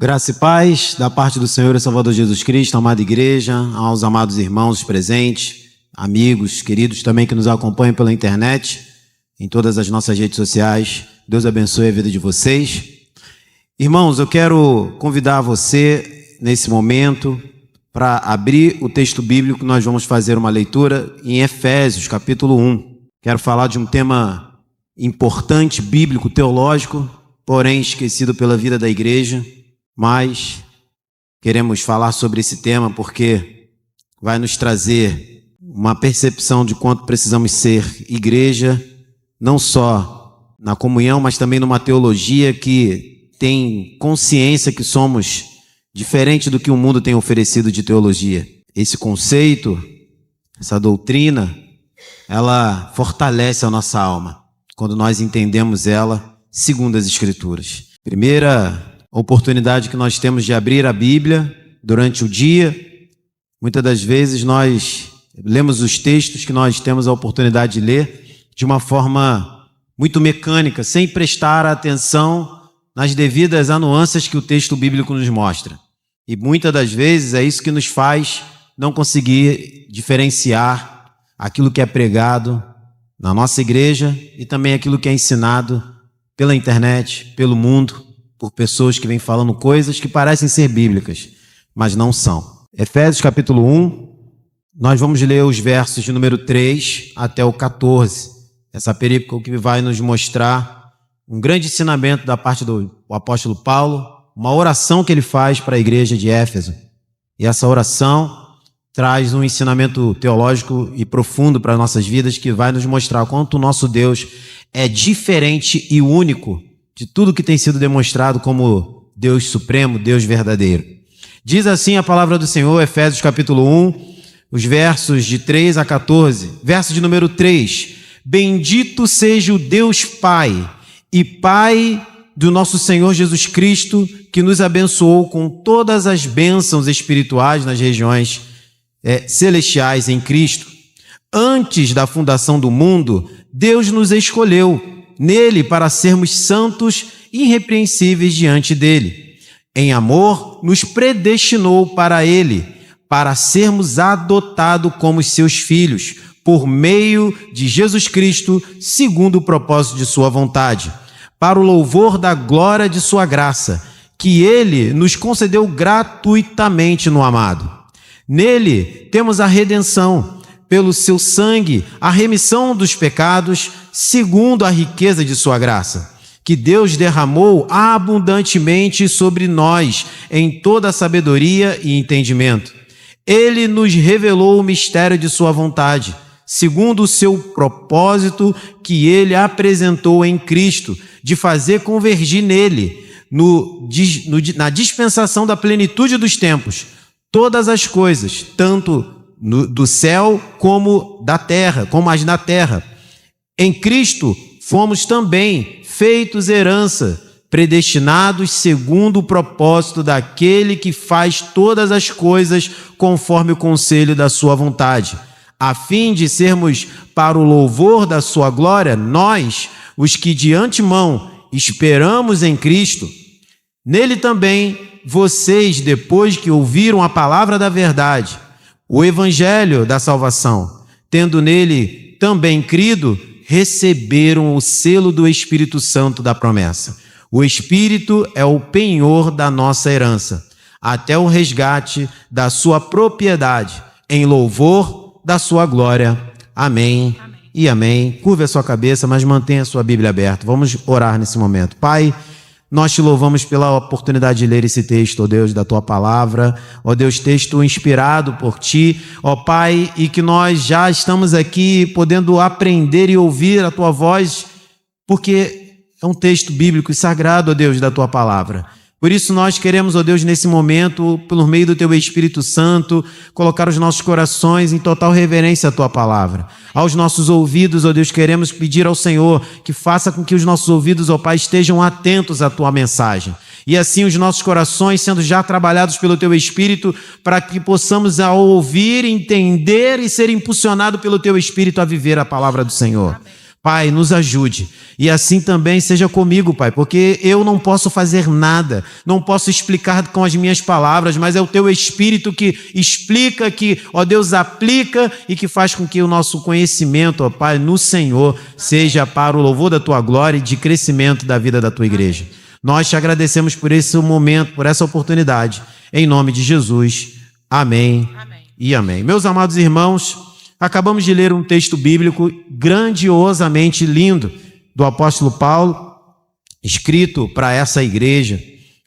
Graça e paz da parte do Senhor e Salvador Jesus Cristo, amada igreja, aos amados irmãos presentes, amigos, queridos também que nos acompanham pela internet, em todas as nossas redes sociais. Deus abençoe a vida de vocês. Irmãos, eu quero convidar você nesse momento para abrir o texto bíblico. Nós vamos fazer uma leitura em Efésios, capítulo 1. Quero falar de um tema importante, bíblico, teológico, porém esquecido pela vida da igreja. Mas queremos falar sobre esse tema porque vai nos trazer uma percepção de quanto precisamos ser igreja, não só na comunhão, mas também numa teologia que tem consciência que somos diferente do que o mundo tem oferecido de teologia. Esse conceito, essa doutrina, ela fortalece a nossa alma quando nós entendemos ela segundo as Escrituras. Primeira oportunidade que nós temos de abrir a Bíblia durante o dia. Muitas das vezes nós lemos os textos que nós temos a oportunidade de ler de uma forma muito mecânica, sem prestar atenção nas devidas nuances que o texto bíblico nos mostra. E muitas das vezes é isso que nos faz não conseguir diferenciar aquilo que é pregado na nossa igreja e também aquilo que é ensinado pela internet, pelo mundo, por pessoas que vêm falando coisas que parecem ser bíblicas, mas não são. Efésios capítulo 1, nós vamos ler os versos de número 3 até o 14. Essa perícope que vai nos mostrar um grande ensinamento da parte do apóstolo Paulo, uma oração que ele faz para a igreja de Éfeso. E essa oração traz um ensinamento teológico e profundo para nossas vidas que vai nos mostrar quanto o nosso Deus é diferente e único de tudo que tem sido demonstrado como Deus supremo, Deus verdadeiro. Diz assim a palavra do Senhor, Efésios capítulo 1, os versos de 3 a 14. Verso de número 3. Bendito seja o Deus Pai e Pai do nosso Senhor Jesus Cristo, que nos abençoou com todas as bênçãos espirituais nas regiões celestiais em Cristo. Antes da fundação do mundo, Deus nos escolheu nele para sermos santos e irrepreensíveis diante dele. Em amor, nos predestinou para ele, para sermos adotados como seus filhos, por meio de Jesus Cristo, segundo o propósito de sua vontade, para o louvor da glória de sua graça, que ele nos concedeu gratuitamente no amado. Nele temos a redenção, pelo seu sangue, a remissão dos pecados, segundo a riqueza de sua graça, que Deus derramou abundantemente sobre nós em toda sabedoria e entendimento. Ele nos revelou o mistério de sua vontade, segundo o seu propósito que ele apresentou em Cristo, de fazer convergir nele, na dispensação da plenitude dos tempos, todas as coisas, tanto do céu como da terra, como as da terra. Em Cristo fomos também feitos herança, predestinados segundo o propósito daquele que faz todas as coisas conforme o conselho da sua vontade, a fim de sermos para o louvor da sua glória, nós, os que de antemão esperamos em Cristo. Nele também vocês, depois que ouviram a palavra da verdade, o evangelho da salvação, tendo nele também crido, receberam o selo do Espírito Santo da promessa. O Espírito é o penhor da nossa herança, até o resgate da sua propriedade, em louvor da sua glória. Amém, amém. E amém. Curve a sua cabeça, mas mantenha a sua Bíblia aberta. Vamos orar nesse momento. Pai, nós te louvamos pela oportunidade de ler esse texto, ó Deus, da tua palavra, ó Deus, texto inspirado por ti, ó Pai, e que nós já estamos aqui podendo aprender e ouvir a tua voz, porque é um texto bíblico e sagrado, ó Deus, da tua palavra. Por isso nós queremos, ó Deus, nesse momento, pelo meio do teu Espírito Santo, colocar os nossos corações em total reverência à tua palavra. Aos nossos ouvidos, ó Deus, queremos pedir ao Senhor que faça com que os nossos ouvidos, ó Pai, estejam atentos à tua mensagem. E assim os nossos corações sendo já trabalhados pelo teu Espírito, para que possamos, ao ouvir, entender e ser impulsionados pelo teu Espírito a viver a palavra do Senhor. Amém. Pai, nos ajude. E assim também seja comigo, Pai, porque eu não posso fazer nada, não posso explicar com as minhas palavras, mas é o Teu Espírito que explica, que, ó Deus, aplica e que faz com que o nosso conhecimento, ó Pai, no Senhor, seja para o louvor da Tua glória e de crescimento da vida da Tua igreja. Nós te agradecemos por esse momento, por essa oportunidade. Em nome de Jesus. Amém. E amém. Meus amados irmãos, acabamos de ler um texto bíblico grandiosamente lindo do apóstolo Paulo, escrito para essa igreja,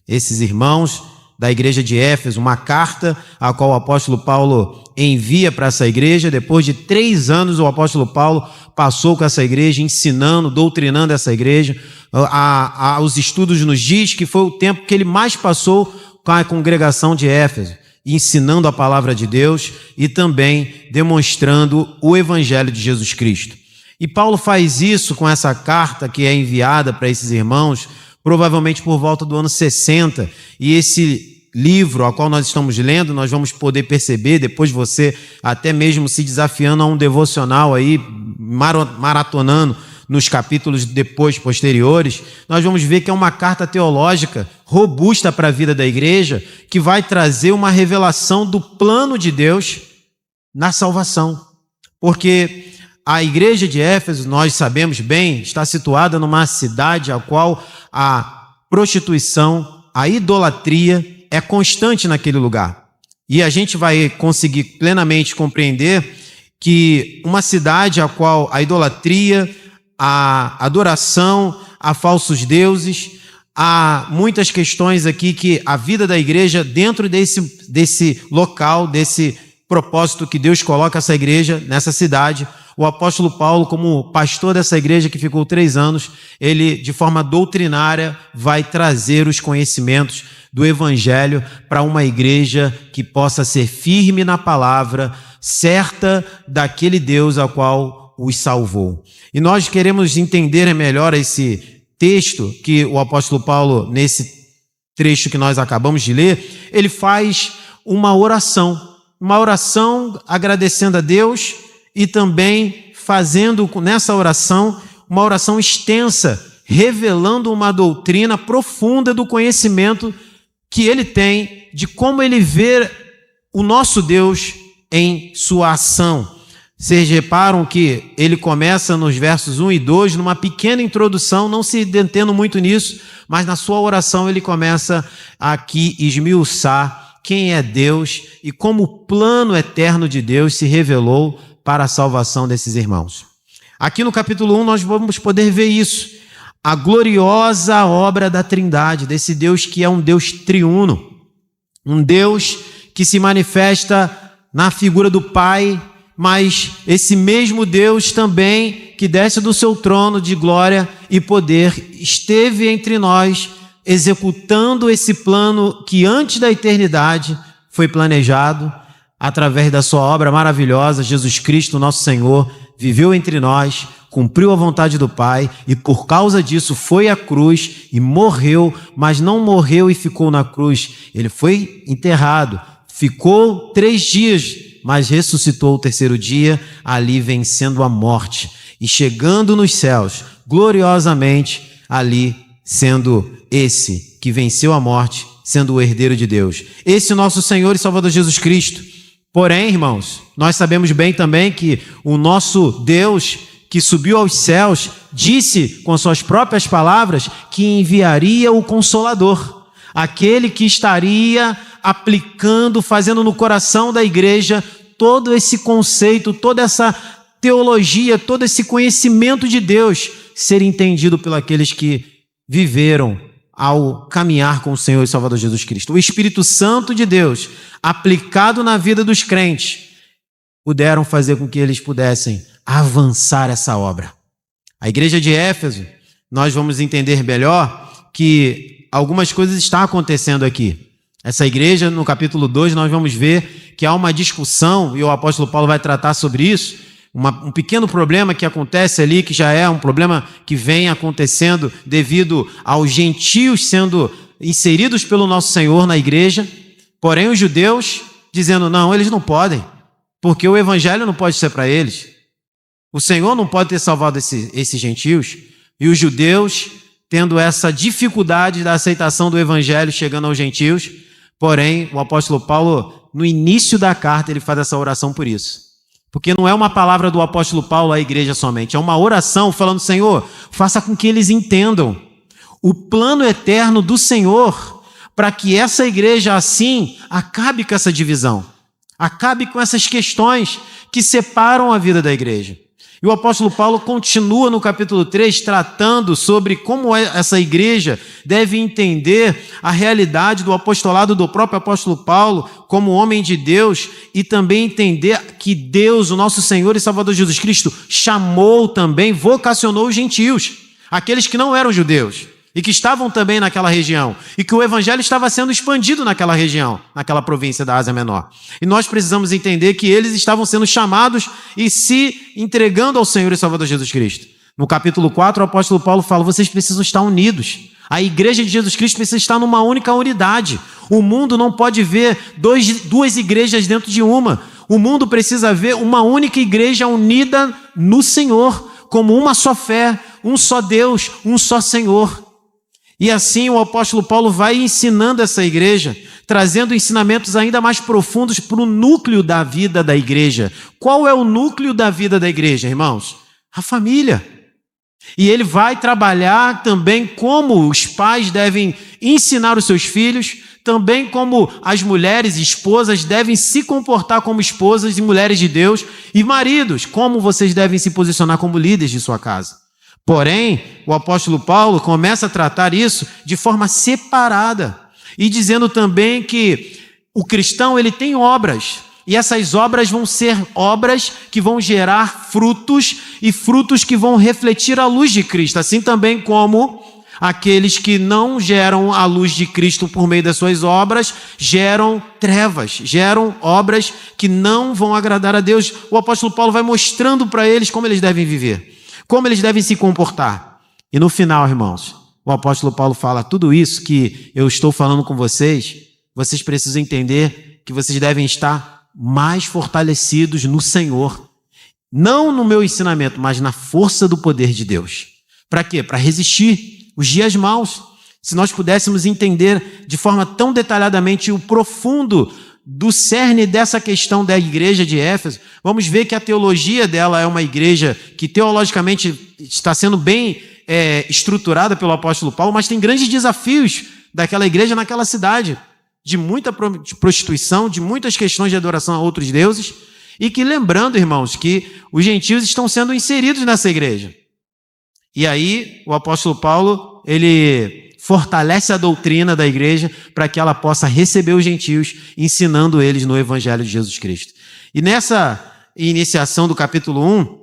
esses irmãos da igreja de Éfeso, uma carta a qual o apóstolo Paulo envia para essa igreja. Depois de 3 anos, o apóstolo Paulo passou com essa igreja, ensinando, doutrinando essa igreja. Os estudos nos diz que foi o tempo que ele mais passou com a congregação de Éfeso, ensinando a palavra de Deus e também demonstrando o evangelho de Jesus Cristo. E Paulo faz isso com essa carta que é enviada para esses irmãos, provavelmente por volta do ano 60, e esse livro ao qual nós estamos lendo, nós vamos poder perceber, depois você até mesmo se desafiando a um devocional aí, maratonando nos capítulos depois posteriores, nós vamos ver que é uma carta teológica robusta para a vida da igreja, que vai trazer uma revelação do plano de Deus na salvação. Porque a igreja de Éfeso, nós sabemos bem, está situada numa cidade a qual a prostituição, a idolatria é constante naquele lugar. E a gente vai conseguir plenamente compreender que uma cidade a qual a idolatria, a adoração a falsos deuses, há muitas questões aqui que a vida da igreja dentro desse local, desse propósito que Deus coloca essa igreja, nessa cidade. O apóstolo Paulo, como pastor dessa igreja que ficou 3 anos, ele de forma doutrinária vai trazer os conhecimentos do evangelho para uma igreja que possa ser firme na palavra, certa daquele Deus ao qual os salvou. E nós queremos entender melhor esse texto que o apóstolo Paulo, nesse trecho que nós acabamos de ler, ele faz uma oração agradecendo a Deus e também fazendo nessa oração uma oração extensa, revelando uma doutrina profunda do conhecimento que ele tem de como ele vê o nosso Deus em sua ação. Vocês reparam que ele começa nos versos 1 e 2, numa pequena introdução, não se detendo muito nisso, mas na sua oração ele começa aqui esmiuçar quem é Deus e como o plano eterno de Deus se revelou para a salvação desses irmãos. Aqui no capítulo 1 nós vamos poder ver isso, a gloriosa obra da Trindade, desse Deus que é um Deus triuno, um Deus que se manifesta na figura do Pai, mas esse mesmo Deus também, que desce do seu trono de glória e poder, esteve entre nós, executando esse plano que antes da eternidade foi planejado, através da sua obra maravilhosa. Jesus Cristo, nosso Senhor, viveu entre nós, cumpriu a vontade do Pai e por causa disso foi à cruz e morreu, mas não morreu e ficou na cruz. Ele foi enterrado, ficou 3 dias, mas ressuscitou o 3º dia, ali vencendo a morte e chegando nos céus, gloriosamente ali, sendo esse que venceu a morte, sendo o herdeiro de Deus. Esse nosso Senhor e Salvador Jesus Cristo. Porém, irmãos, nós sabemos bem também que o nosso Deus, que subiu aos céus, disse com suas próprias palavras que enviaria o Consolador, aquele que estaria aplicando, fazendo no coração da igreja todo esse conceito, toda essa teologia, todo esse conhecimento de Deus ser entendido por aqueles que viveram ao caminhar com o Senhor e Salvador Jesus Cristo. O Espírito Santo de Deus, aplicado na vida dos crentes, puderam fazer com que eles pudessem avançar essa obra. A igreja de Éfeso, nós vamos entender melhor que algumas coisas estão acontecendo aqui. Essa igreja, no capítulo 2, nós vamos ver que há uma discussão, e o apóstolo Paulo vai tratar sobre isso, um pequeno problema que acontece ali, que já é um problema que vem acontecendo devido aos gentios sendo inseridos pelo nosso Senhor na igreja, porém os judeus dizendo, não, eles não podem, porque o evangelho não pode ser para eles. O Senhor não pode ter salvado esses gentios e os judeus tendo essa dificuldade da aceitação do evangelho chegando aos gentios. Porém, o apóstolo Paulo, no início da carta, ele faz essa oração por isso. Porque não é uma palavra do apóstolo Paulo à igreja somente, é uma oração falando: Senhor, faça com que eles entendam o plano eterno do Senhor, para que essa igreja assim acabe com essa divisão, acabe com essas questões que separam a vida da igreja. E o apóstolo Paulo continua no capítulo 3 tratando sobre como essa igreja deve entender a realidade do apostolado do próprio apóstolo Paulo como homem de Deus e também entender que Deus, o nosso Senhor e Salvador Jesus Cristo, chamou também, vocacionou os gentios, aqueles que não eram judeus e que estavam também naquela região, e que o evangelho estava sendo expandido naquela região, naquela província da Ásia Menor. E nós precisamos entender que eles estavam sendo chamados e se entregando ao Senhor e Salvador Jesus Cristo. No capítulo 4, o apóstolo Paulo fala: vocês precisam estar unidos. A igreja de Jesus Cristo precisa estar numa única unidade. O mundo não pode ver duas igrejas dentro de uma. O mundo precisa ver uma única igreja unida no Senhor, como uma só fé, um só Deus, um só Senhor. E assim o apóstolo Paulo vai ensinando essa igreja, trazendo ensinamentos ainda mais profundos para o núcleo da vida da igreja. Qual é o núcleo da vida da igreja, irmãos? A família. E ele vai trabalhar também como os pais devem ensinar os seus filhos, também como as mulheres e esposas devem se comportar como esposas e mulheres de Deus, e maridos, como vocês devem se posicionar como líderes de sua casa. Porém, o apóstolo Paulo começa a tratar isso de forma separada e dizendo também que o cristão ele tem obras e essas obras vão ser obras que vão gerar frutos e frutos que vão refletir a luz de Cristo, assim também como aqueles que não geram a luz de Cristo por meio das suas obras geram trevas, geram obras que não vão agradar a Deus. O apóstolo Paulo vai mostrando para eles como eles devem viver, como eles devem se comportar. E no final, irmãos, o apóstolo Paulo fala: tudo isso que eu estou falando com vocês, vocês precisam entender que vocês devem estar mais fortalecidos no Senhor. Não no meu ensinamento, mas na força do poder de Deus. Para quê? Para resistir os dias maus. Se nós pudéssemos entender de forma tão detalhadamente o profundo do cerne dessa questão da igreja de Éfeso, vamos ver que a teologia dela é uma igreja que teologicamente está sendo bem estruturada pelo apóstolo Paulo, mas tem grandes desafios daquela igreja naquela cidade, de muita prostituição, de muitas questões de adoração a outros deuses, e que, lembrando, irmãos, que os gentios estão sendo inseridos nessa igreja. E aí o apóstolo Paulo, ele fortalece a doutrina da igreja para que ela possa receber os gentios, ensinando eles no evangelho de Jesus Cristo. E nessa iniciação do capítulo 1,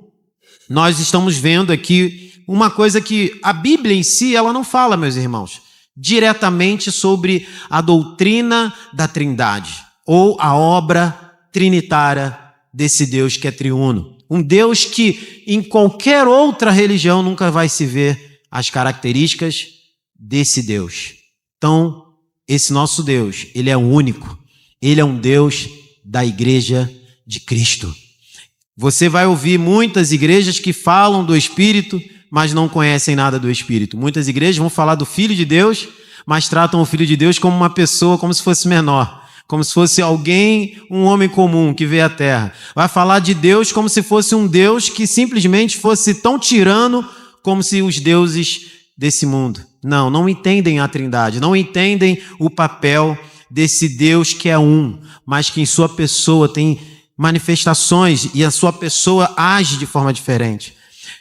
nós estamos vendo aqui uma coisa que a Bíblia em si, ela não fala, meus irmãos, diretamente sobre a doutrina da Trindade, ou a obra trinitária desse Deus que é triuno. Um Deus que em qualquer outra religião nunca vai se ver as características desse Deus. Então, esse nosso Deus, ele é único. Ele é um Deus da igreja de Cristo. Você vai ouvir muitas igrejas que falam do Espírito, mas não conhecem nada do Espírito. Muitas igrejas vão falar do Filho de Deus, mas tratam o Filho de Deus como uma pessoa, como se fosse menor, como se fosse alguém, um homem comum que veio à terra. Vai falar de Deus como se fosse um Deus que simplesmente fosse tão tirano como se os deuses desse mundo. Não entendem a Trindade, não entendem o papel desse Deus que é um, mas que em sua pessoa tem manifestações e a sua pessoa age de forma diferente.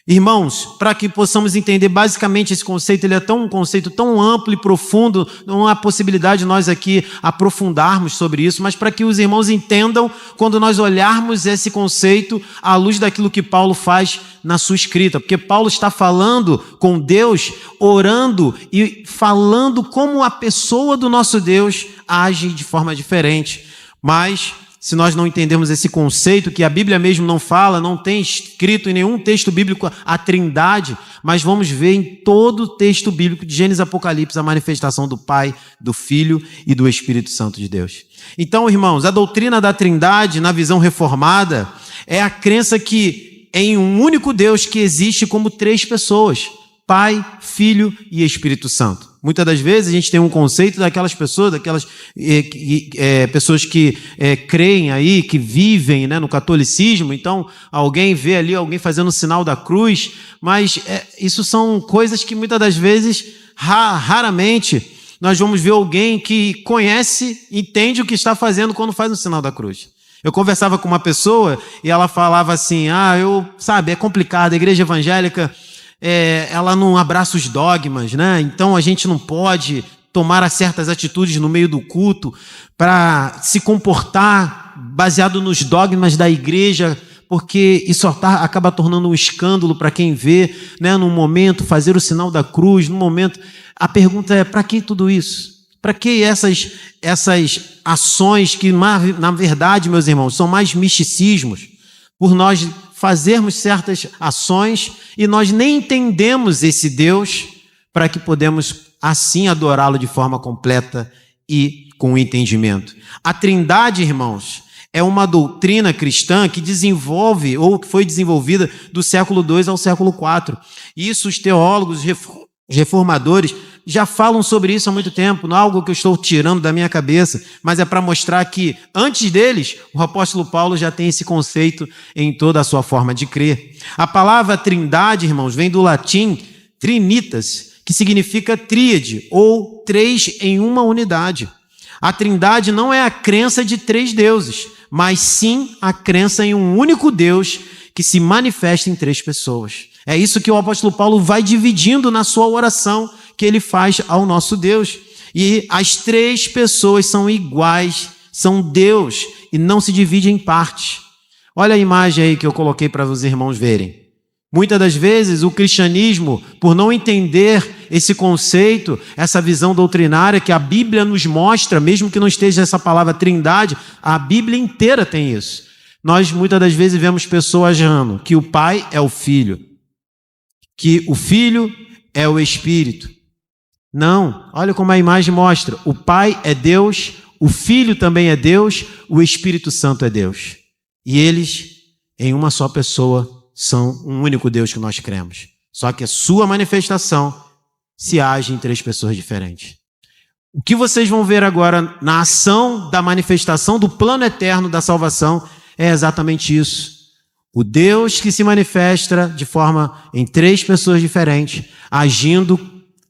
Irmãos, para que possamos entender basicamente esse conceito, ele é um conceito tão amplo e profundo, não há possibilidade de nós aqui aprofundarmos sobre isso, mas para que os irmãos entendam quando nós olharmos esse conceito à luz daquilo que Paulo faz na sua escrita, porque Paulo está falando com Deus, orando e falando como a pessoa do nosso Deus age de forma diferente. Mas se nós não entendermos esse conceito, que a Bíblia mesmo não fala, não tem escrito em nenhum texto bíblico a Trindade, mas vamos ver em todo o texto bíblico de Gênesis e Apocalipse a manifestação do Pai, do Filho e do Espírito Santo de Deus. Então, irmãos, a doutrina da Trindade, na visão reformada, é a crença que em um único Deus que existe como três pessoas: Pai, Filho e Espírito Santo. Muitas das vezes a gente tem um conceito daquelas pessoas, pessoas que creem aí, que vivem, né, no catolicismo. Então alguém vê ali alguém fazendo o sinal da cruz, mas isso são coisas que muitas das vezes, raramente, nós vamos ver alguém que conhece, entende o que está fazendo quando faz o sinal da cruz. Eu conversava com uma pessoa e ela falava assim: é complicado, a igreja evangélica, ela não abraça os dogmas, né? Então a gente não pode tomar certas atitudes no meio do culto para se comportar baseado nos dogmas da igreja, porque isso acaba tornando um escândalo para quem vê, né? No momento, fazer o sinal da cruz, no momento. A pergunta é: para que tudo isso? Para que essas ações que, na verdade, meus irmãos, são mais misticismos, por nós fazermos certas ações e nós nem entendemos esse Deus para que podemos assim adorá-lo de forma completa e com entendimento. A Trindade, irmãos, é uma doutrina cristã que desenvolve, ou que foi desenvolvida do século II ao século IV. Isso os teólogos reformadores já falam sobre isso há muito tempo, não é algo que eu estou tirando da minha cabeça, mas é para mostrar que, antes deles, o apóstolo Paulo já tem esse conceito em toda a sua forma de crer. A palavra trindade, irmãos, vem do latim trinitas, que significa tríade, ou três em uma unidade. A trindade não é a crença de três deuses, mas sim a crença em um único Deus que se manifesta em três pessoas. É isso que o apóstolo Paulo vai dividindo na sua oração que ele faz ao nosso Deus. E as três pessoas são iguais, são Deus, e não se divide em partes. Olha a imagem aí que eu coloquei para os irmãos verem. Muitas das vezes o cristianismo, por não entender esse conceito, essa visão doutrinária que a Bíblia nos mostra, mesmo que não esteja essa palavra trindade, a Bíblia inteira tem isso. Nós muitas das vezes vemos pessoas achando que o Pai é o Filho, que o Filho é o Espírito. Não, olha como a imagem mostra. O Pai é Deus, o Filho também é Deus, o Espírito Santo é Deus. E eles, em uma só pessoa, são um único Deus que nós cremos. Só que a sua manifestação se age em três pessoas diferentes. O que vocês vão ver agora na ação da manifestação do plano eterno da salvação é exatamente isso. O Deus que se manifesta de forma em três pessoas diferentes, agindo,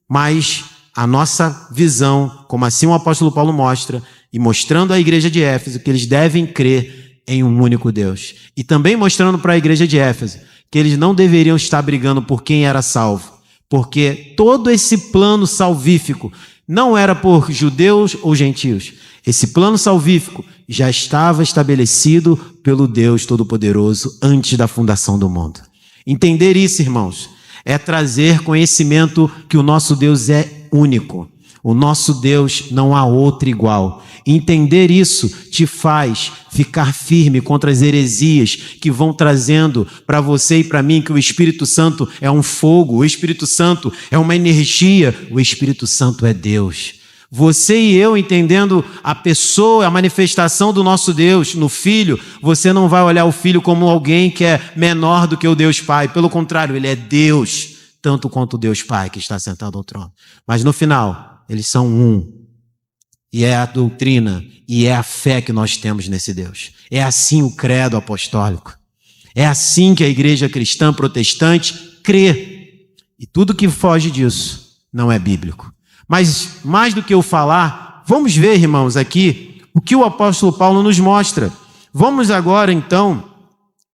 mas a nossa visão, como assim o apóstolo Paulo mostra, e mostrando à igreja de Éfeso que eles devem crer em um único Deus. E também mostrando para a igreja de Éfeso que eles não deveriam estar brigando por quem era salvo, porque todo esse plano salvífico não era por judeus ou gentios. Esse plano salvífico já estava estabelecido pelo Deus Todo-Poderoso antes da fundação do mundo. Entender isso, irmãos, é trazer conhecimento que o nosso Deus é único. O nosso Deus não há outro igual. Entender isso te faz ficar firme contra as heresias que vão trazendo para você e para mim que o Espírito Santo é um fogo, o Espírito Santo é uma energia, o Espírito Santo é Deus. Você e eu entendendo a pessoa, a manifestação do nosso Deus no Filho, você não vai olhar o Filho como alguém que é menor do que o Deus Pai. Pelo contrário, ele é Deus, tanto quanto o Deus Pai que está sentado ao trono. Mas no final, eles são um. E é a doutrina e é a fé que nós temos nesse Deus. É assim o credo apostólico. É assim que a igreja cristã protestante crê. E tudo que foge disso não é bíblico. Mas mais do que eu falar, vamos ver, irmãos, aqui o que o apóstolo Paulo nos mostra. Vamos agora, então,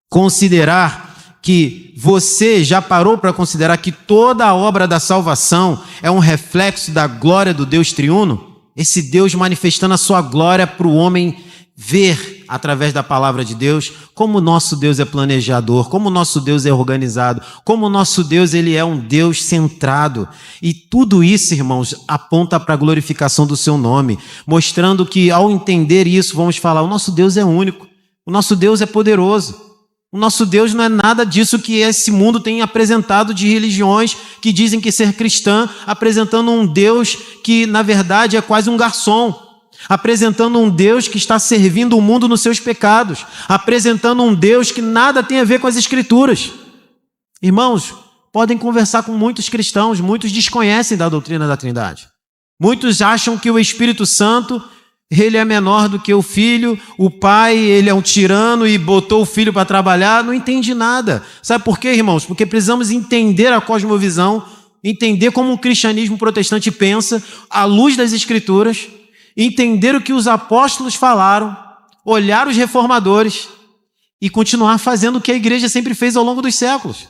considerar que você já parou para considerar que toda a obra da salvação é um reflexo da glória do Deus triuno? Esse Deus manifestando a sua glória para o homem ver através da palavra de Deus como o nosso Deus é planejador, como o nosso Deus é organizado, como o nosso Deus ele é um Deus centrado. E tudo isso, irmãos, aponta para a glorificação do seu nome, mostrando que ao entender isso, vamos falar, o nosso Deus é único, o nosso Deus é poderoso. O nosso Deus não é nada disso que esse mundo tem apresentado de religiões que dizem que ser cristã, apresentando um Deus que, na verdade, é quase um garçom. apresentando um Deus que está servindo o mundo nos seus pecados, apresentando um Deus que nada tem a ver com as Escrituras. Irmãos, podem conversar com muitos cristãos, muitos desconhecem da doutrina da Trindade. Muitos acham que o Espírito Santo, ele é menor do que o Filho, o Pai, ele é um tirano e botou o Filho para trabalhar, não entende nada. Sabe por quê, irmãos? Porque precisamos entender a cosmovisão, entender como o cristianismo protestante pensa, à luz das Escrituras, entender o que os apóstolos falaram, olhar os reformadores e continuar fazendo o que a igreja sempre fez ao longo dos séculos.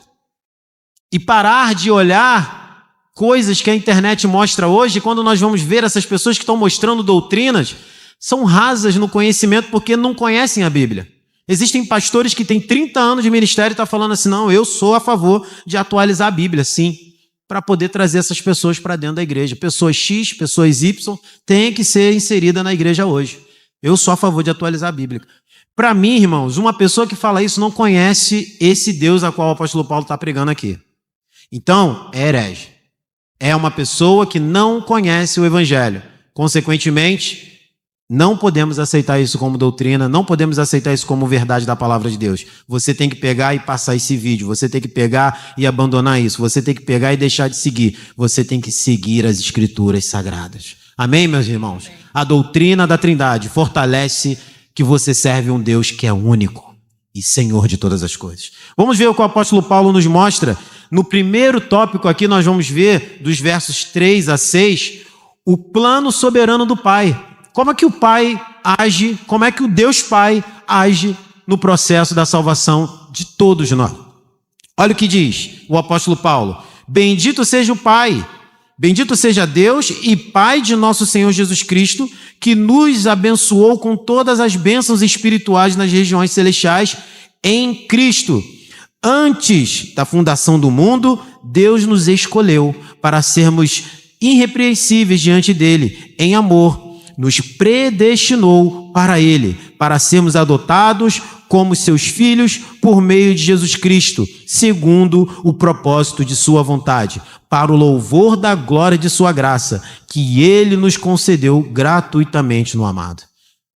E parar de olhar coisas que a internet mostra hoje, quando nós vamos ver essas pessoas que estão mostrando doutrinas, são rasas no conhecimento porque não conhecem a Bíblia. Existem pastores que têm 30 anos de ministério e estão falando assim, não, eu sou a favor de atualizar a Bíblia, sim, para poder trazer essas pessoas para dentro da igreja. Pessoas X, pessoas Y, têm que ser inseridas na igreja hoje. Eu sou a favor de atualizar a Bíblia. Para mim, irmãos, uma pessoa que fala isso não conhece esse Deus a qual o apóstolo Paulo está pregando aqui. Então, é herege. É uma pessoa que não conhece o Evangelho. Consequentemente, não podemos aceitar isso como doutrina, não podemos aceitar isso como verdade da palavra de Deus. Você tem que pegar e passar esse vídeo, você tem que pegar e abandonar isso, você tem que pegar e deixar de seguir, você tem que seguir as Escrituras sagradas. Amém, meus irmãos? Amém. A doutrina da Trindade fortalece que você serve um Deus que é único e Senhor de todas as coisas. Vamos ver o que o apóstolo Paulo nos mostra. No primeiro tópico aqui nós vamos ver, dos versos 3 a 6, o plano soberano do Pai. Como é que o Pai age, como é que o Deus Pai age no processo da salvação de todos nós. Olha o que diz o apóstolo Paulo. Bendito seja o Pai, bendito seja Deus e Pai de nosso Senhor Jesus Cristo, que nos abençoou com todas as bênçãos espirituais nas regiões celestiais em Cristo. Antes da fundação do mundo, Deus nos escolheu para sermos irrepreensíveis diante dele, em amor. Nos predestinou para ele, para sermos adotados como seus filhos por meio de Jesus Cristo, segundo o propósito de sua vontade, para o louvor da glória de sua graça, que ele nos concedeu gratuitamente no amado.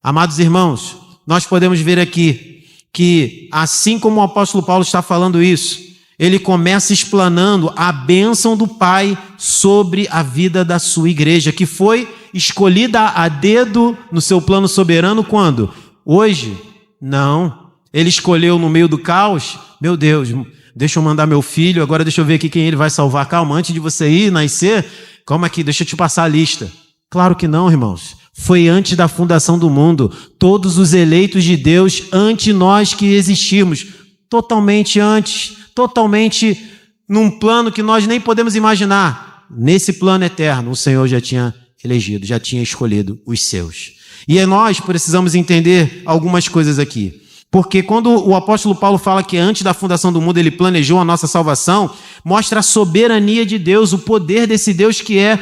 Amados irmãos, nós podemos ver aqui que, assim como o apóstolo Paulo está falando isso, ele começa explanando a bênção do Pai sobre a vida da sua igreja, que foi escolhida a dedo no seu plano soberano quando? Hoje? Não. Ele escolheu no meio do caos. Meu Deus, deixa eu mandar meu filho, agora deixa eu ver aqui quem ele vai salvar. Calma, antes de você ir nascer, calma aqui, deixa eu te passar a lista. Claro que não, irmãos. Foi antes da fundação do mundo. Todos os eleitos de Deus, antes nós que existimos. Totalmente antes, totalmente num plano que nós nem podemos imaginar. Nesse plano eterno, o Senhor já tinha elegido, já tinha escolhido os seus. E nós precisamos entender algumas coisas aqui. Porque quando o apóstolo Paulo fala que antes da fundação do mundo ele planejou a nossa salvação, mostra a soberania de Deus, o poder desse Deus que é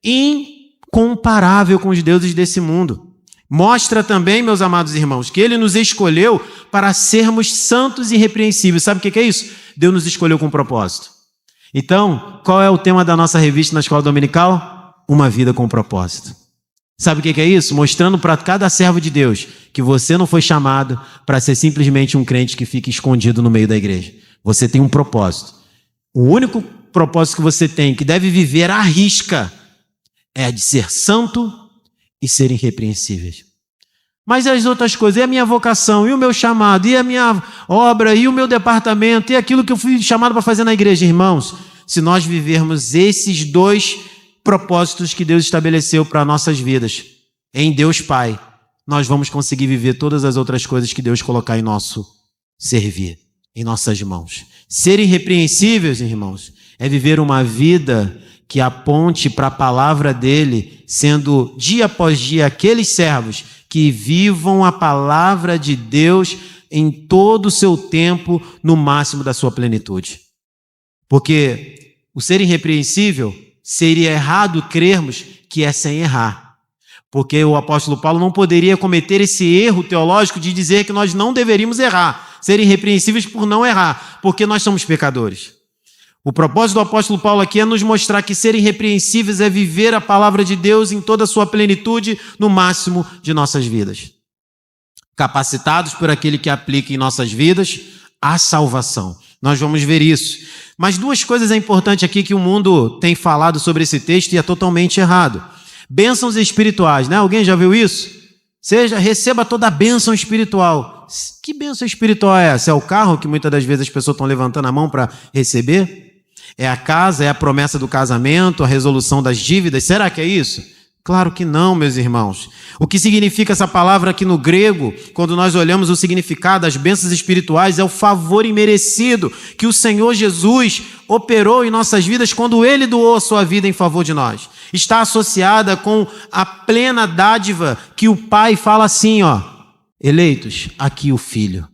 incomparável com os deuses desse mundo. Mostra também, meus amados irmãos, que ele nos escolheu para sermos santos e irrepreensíveis. Sabe o que é isso? Deus nos escolheu com um propósito. Então, qual é o tema da nossa revista na escola dominical? Uma vida com propósito. Sabe o que é isso? Mostrando para cada servo de Deus que você não foi chamado para ser simplesmente um crente que fica escondido no meio da igreja. Você tem um propósito. O único propósito que você tem, que deve viver à risca, é de ser santo e ser irrepreensíveis. Mas as outras coisas, e a minha vocação, e o meu chamado, e a minha obra, e o meu departamento, e aquilo que eu fui chamado para fazer na igreja, irmãos, se nós vivermos esses dois propósitos que Deus estabeleceu para nossas vidas, em Deus Pai, nós vamos conseguir viver todas as outras coisas que Deus colocar em nosso servir, em nossas mãos. Ser irrepreensíveis, irmãos, é viver uma vida que aponte para a palavra dele, sendo dia após dia aqueles servos que vivam a palavra de Deus em todo o seu tempo, no máximo da sua plenitude. Porque o ser irrepreensível seria errado crermos que é sem errar. Porque o apóstolo Paulo não poderia cometer esse erro teológico de dizer que nós não deveríamos errar, ser irrepreensíveis por não errar, porque nós somos pecadores. O propósito do apóstolo Paulo aqui é nos mostrar que ser irrepreensíveis é viver a palavra de Deus em toda a sua plenitude no máximo de nossas vidas. Capacitados por aquele que aplica em nossas vidas a salvação. Nós vamos ver isso. Mas duas coisas é importante aqui que o mundo tem falado sobre esse texto e é totalmente errado. Bênçãos espirituais, né? Alguém já viu isso? Receba toda a bênção espiritual. Que bênção espiritual é essa? É o carro que muitas das vezes as pessoas estão levantando a mão para receber? É a casa, é a promessa do casamento, a resolução das dívidas? Será que é isso? Claro que não, meus irmãos. O que significa essa palavra aqui no grego, quando nós olhamos o significado das bênçãos espirituais, é o favor imerecido que o Senhor Jesus operou em nossas vidas quando Ele doou a sua vida em favor de nós. Está associada com a plena dádiva que o Pai fala assim, eleitos, aqui o Filho.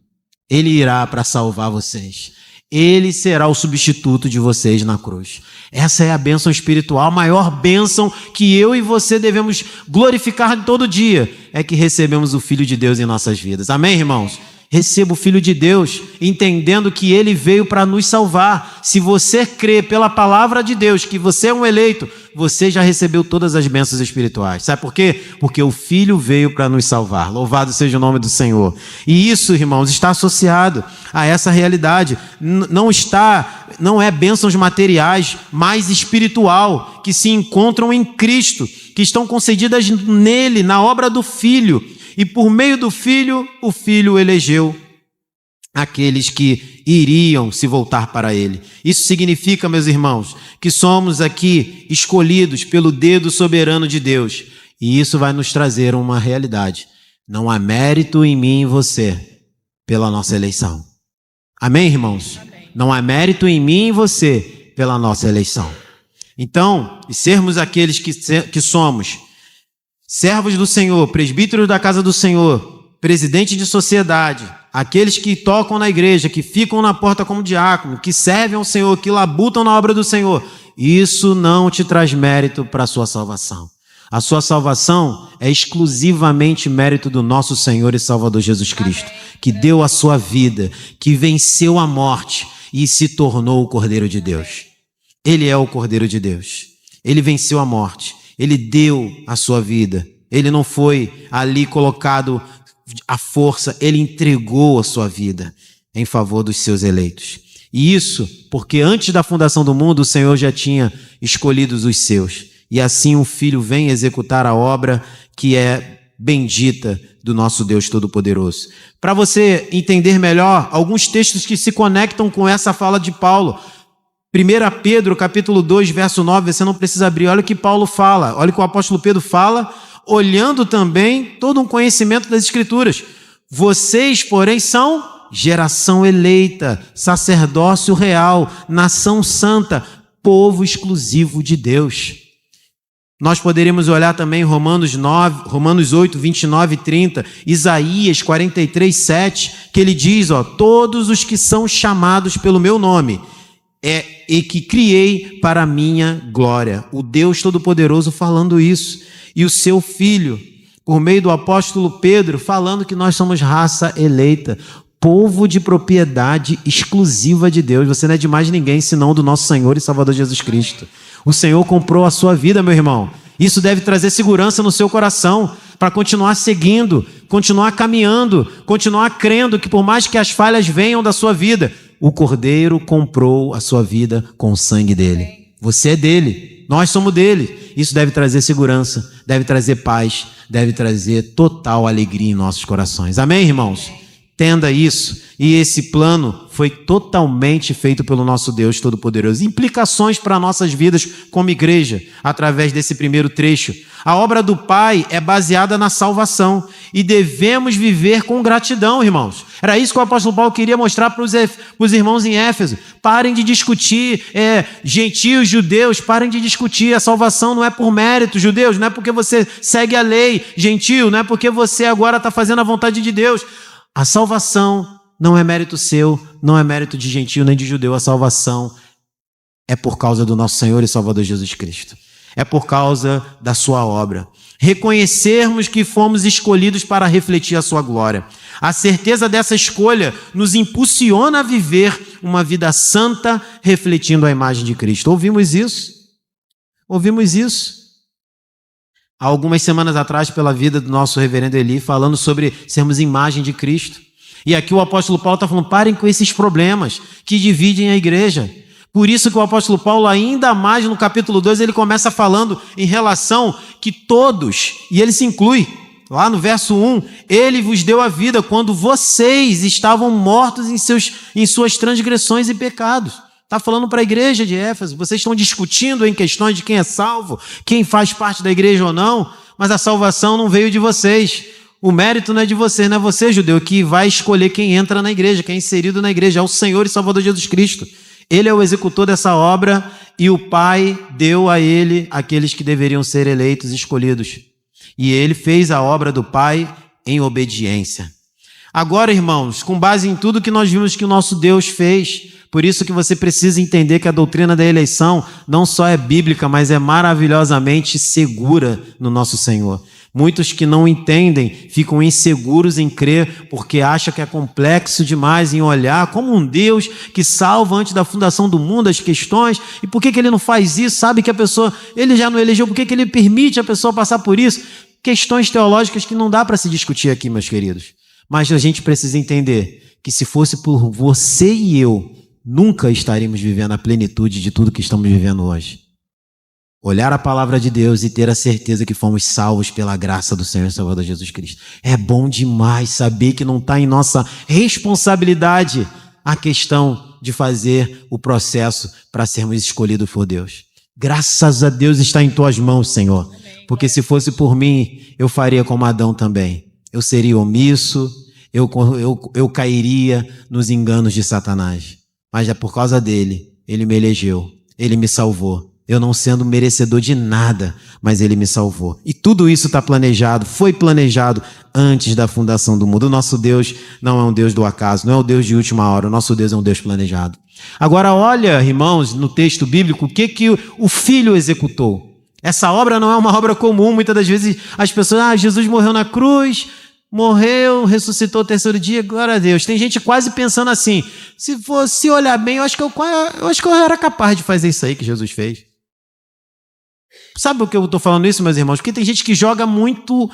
Ele irá para salvar vocês. Ele será o substituto de vocês na cruz. Essa é a bênção espiritual, a maior bênção que eu e você devemos glorificar todo dia, é que recebemos o Filho de Deus em nossas vidas. Amém, irmãos? Receba o Filho de Deus, entendendo que Ele veio para nos salvar. Se você crê pela palavra de Deus que você é um eleito, você já recebeu todas as bênçãos espirituais. Sabe por quê? Porque o Filho veio para nos salvar. Louvado seja o nome do Senhor. E isso, irmãos, está associado a essa realidade. Não é bênçãos materiais, mas espiritual, que se encontram em Cristo, que estão concedidas nele, na obra do Filho. E por meio do Filho, o Filho elegeu aqueles que iriam se voltar para Ele. Isso significa, meus irmãos, que somos aqui escolhidos pelo dedo soberano de Deus. E isso vai nos trazer uma realidade. Não há mérito em mim e em você pela nossa eleição. Amém, irmãos? Amém. Não há mérito em mim e em você pela nossa eleição. Então, e sermos aqueles que somos servos do Senhor, presbíteros da casa do Senhor, presidente de sociedade, aqueles que tocam na igreja, que ficam na porta como diácono, que servem ao Senhor, que labutam na obra do Senhor, isso não te traz mérito para a sua salvação. A sua salvação é exclusivamente mérito do nosso Senhor e Salvador Jesus Cristo, que deu a sua vida, que venceu a morte e se tornou o Cordeiro de Deus. Ele é o Cordeiro de Deus. Ele venceu a morte. Ele deu a sua vida. Ele não foi ali colocado à força. Ele entregou a sua vida em favor dos seus eleitos. E isso porque antes da fundação do mundo, o Senhor já tinha escolhido os seus. E assim o Filho vem executar a obra que é bendita do nosso Deus Todo-Poderoso. Para você entender melhor, alguns textos que se conectam com essa fala de Paulo. 1 Pedro, capítulo 2, verso 9, você não precisa abrir. Olha o que Paulo fala, olha o que o apóstolo Pedro fala, olhando também todo um conhecimento das Escrituras. Vocês, porém, são geração eleita, sacerdócio real, nação santa, povo exclusivo de Deus. Nós poderíamos olhar também Romanos 8, 29 e 30, Isaías 43, 7, que ele diz, todos os que são chamados pelo meu nome, e que criei para a minha glória. O Deus Todo-Poderoso falando isso. E o seu Filho, por meio do apóstolo Pedro, falando que nós somos raça eleita, povo de propriedade exclusiva de Deus. Você não é de mais ninguém, senão do nosso Senhor e Salvador Jesus Cristo. O Senhor comprou a sua vida, meu irmão. Isso deve trazer segurança no seu coração, para continuar seguindo, continuar caminhando, continuar crendo que por mais que as falhas venham da sua vida, o Cordeiro comprou a sua vida com o sangue dele. Você é dele, nós somos dele. Isso deve trazer segurança, deve trazer paz, deve trazer total alegria em nossos corações. Amém, irmãos? Entenda isso. E esse plano foi totalmente feito pelo nosso Deus Todo-Poderoso. Implicações para nossas vidas como igreja, através desse primeiro trecho. A obra do Pai é baseada na salvação e devemos viver com gratidão, irmãos. Era isso que o apóstolo Paulo queria mostrar para os irmãos em Éfeso. Parem de discutir, gentios, judeus, parem de discutir. A salvação não é por mérito, judeus, não é porque você segue a lei, gentio, não é porque você agora está fazendo a vontade de Deus. A salvação não é mérito seu, não é mérito de gentio nem de judeu. A salvação é por causa do nosso Senhor e Salvador Jesus Cristo. É por causa da sua obra. Reconhecermos que fomos escolhidos para refletir a sua glória. A certeza dessa escolha nos impulsiona a viver uma vida santa, refletindo a imagem de Cristo. Ouvimos isso? Ouvimos isso? Há algumas semanas atrás, pela vida do nosso reverendo Eli, falando sobre sermos imagem de Cristo. E aqui o apóstolo Paulo está falando, parem com esses problemas que dividem a igreja. Por isso que o apóstolo Paulo, ainda mais no capítulo 2, ele começa falando em relação que todos, e ele se inclui, lá no verso 1, ele vos deu a vida quando vocês estavam mortos em suas transgressões e pecados. Está falando para a igreja de Éfeso, vocês estão discutindo em questões de quem é salvo, quem faz parte da igreja ou não, mas a salvação não veio de vocês. O mérito não é de vocês, não é você, judeu, que vai escolher quem entra na igreja, quem é inserido na igreja, é o Senhor e Salvador Jesus Cristo. Ele é o executor dessa obra e o Pai deu a ele aqueles que deveriam ser eleitos e escolhidos. E ele fez a obra do Pai em obediência. Agora, irmãos, com base em tudo que nós vimos que o nosso Deus fez, por isso que você precisa entender que a doutrina da eleição não só é bíblica, mas é maravilhosamente segura no nosso Senhor. Muitos que não entendem ficam inseguros em crer porque acham que é complexo demais em olhar como um Deus que salva antes da fundação do mundo as questões. E por que ele não faz isso? Sabe que a pessoa, ele já não elegeu, por que ele permite a pessoa passar por isso? Questões teológicas que não dá para se discutir aqui, meus queridos. Mas a gente precisa entender que se fosse por você e eu, nunca estaríamos vivendo a plenitude de tudo que estamos vivendo hoje. Olhar a palavra de Deus e ter a certeza que fomos salvos pela graça do Senhor e Salvador Jesus Cristo. É bom demais saber que não está em nossa responsabilidade a questão de fazer o processo para sermos escolhidos por Deus. Graças a Deus está em tuas mãos, Senhor. Porque se fosse por mim, eu faria como Adão também. Eu seria omisso, eu cairia nos enganos de Satanás. Mas é por causa dele, ele me elegeu, ele me salvou. Eu não sendo merecedor de nada, mas ele me salvou. E tudo isso está planejado, foi planejado antes da fundação do mundo. O nosso Deus não é um Deus do acaso, não é um Deus de última hora. O nosso Deus é um Deus planejado. Agora olha, irmãos, no texto bíblico, o que o Filho executou. Essa obra não é uma obra comum. Muitas das vezes as pessoas, Jesus morreu na cruz, morreu, ressuscitou o terceiro dia, glória a Deus. Tem gente quase pensando assim, se olhar bem, eu acho que eu era capaz de fazer isso aí que Jesus fez. Sabe por que eu estou falando isso, meus irmãos? Porque tem gente que joga muito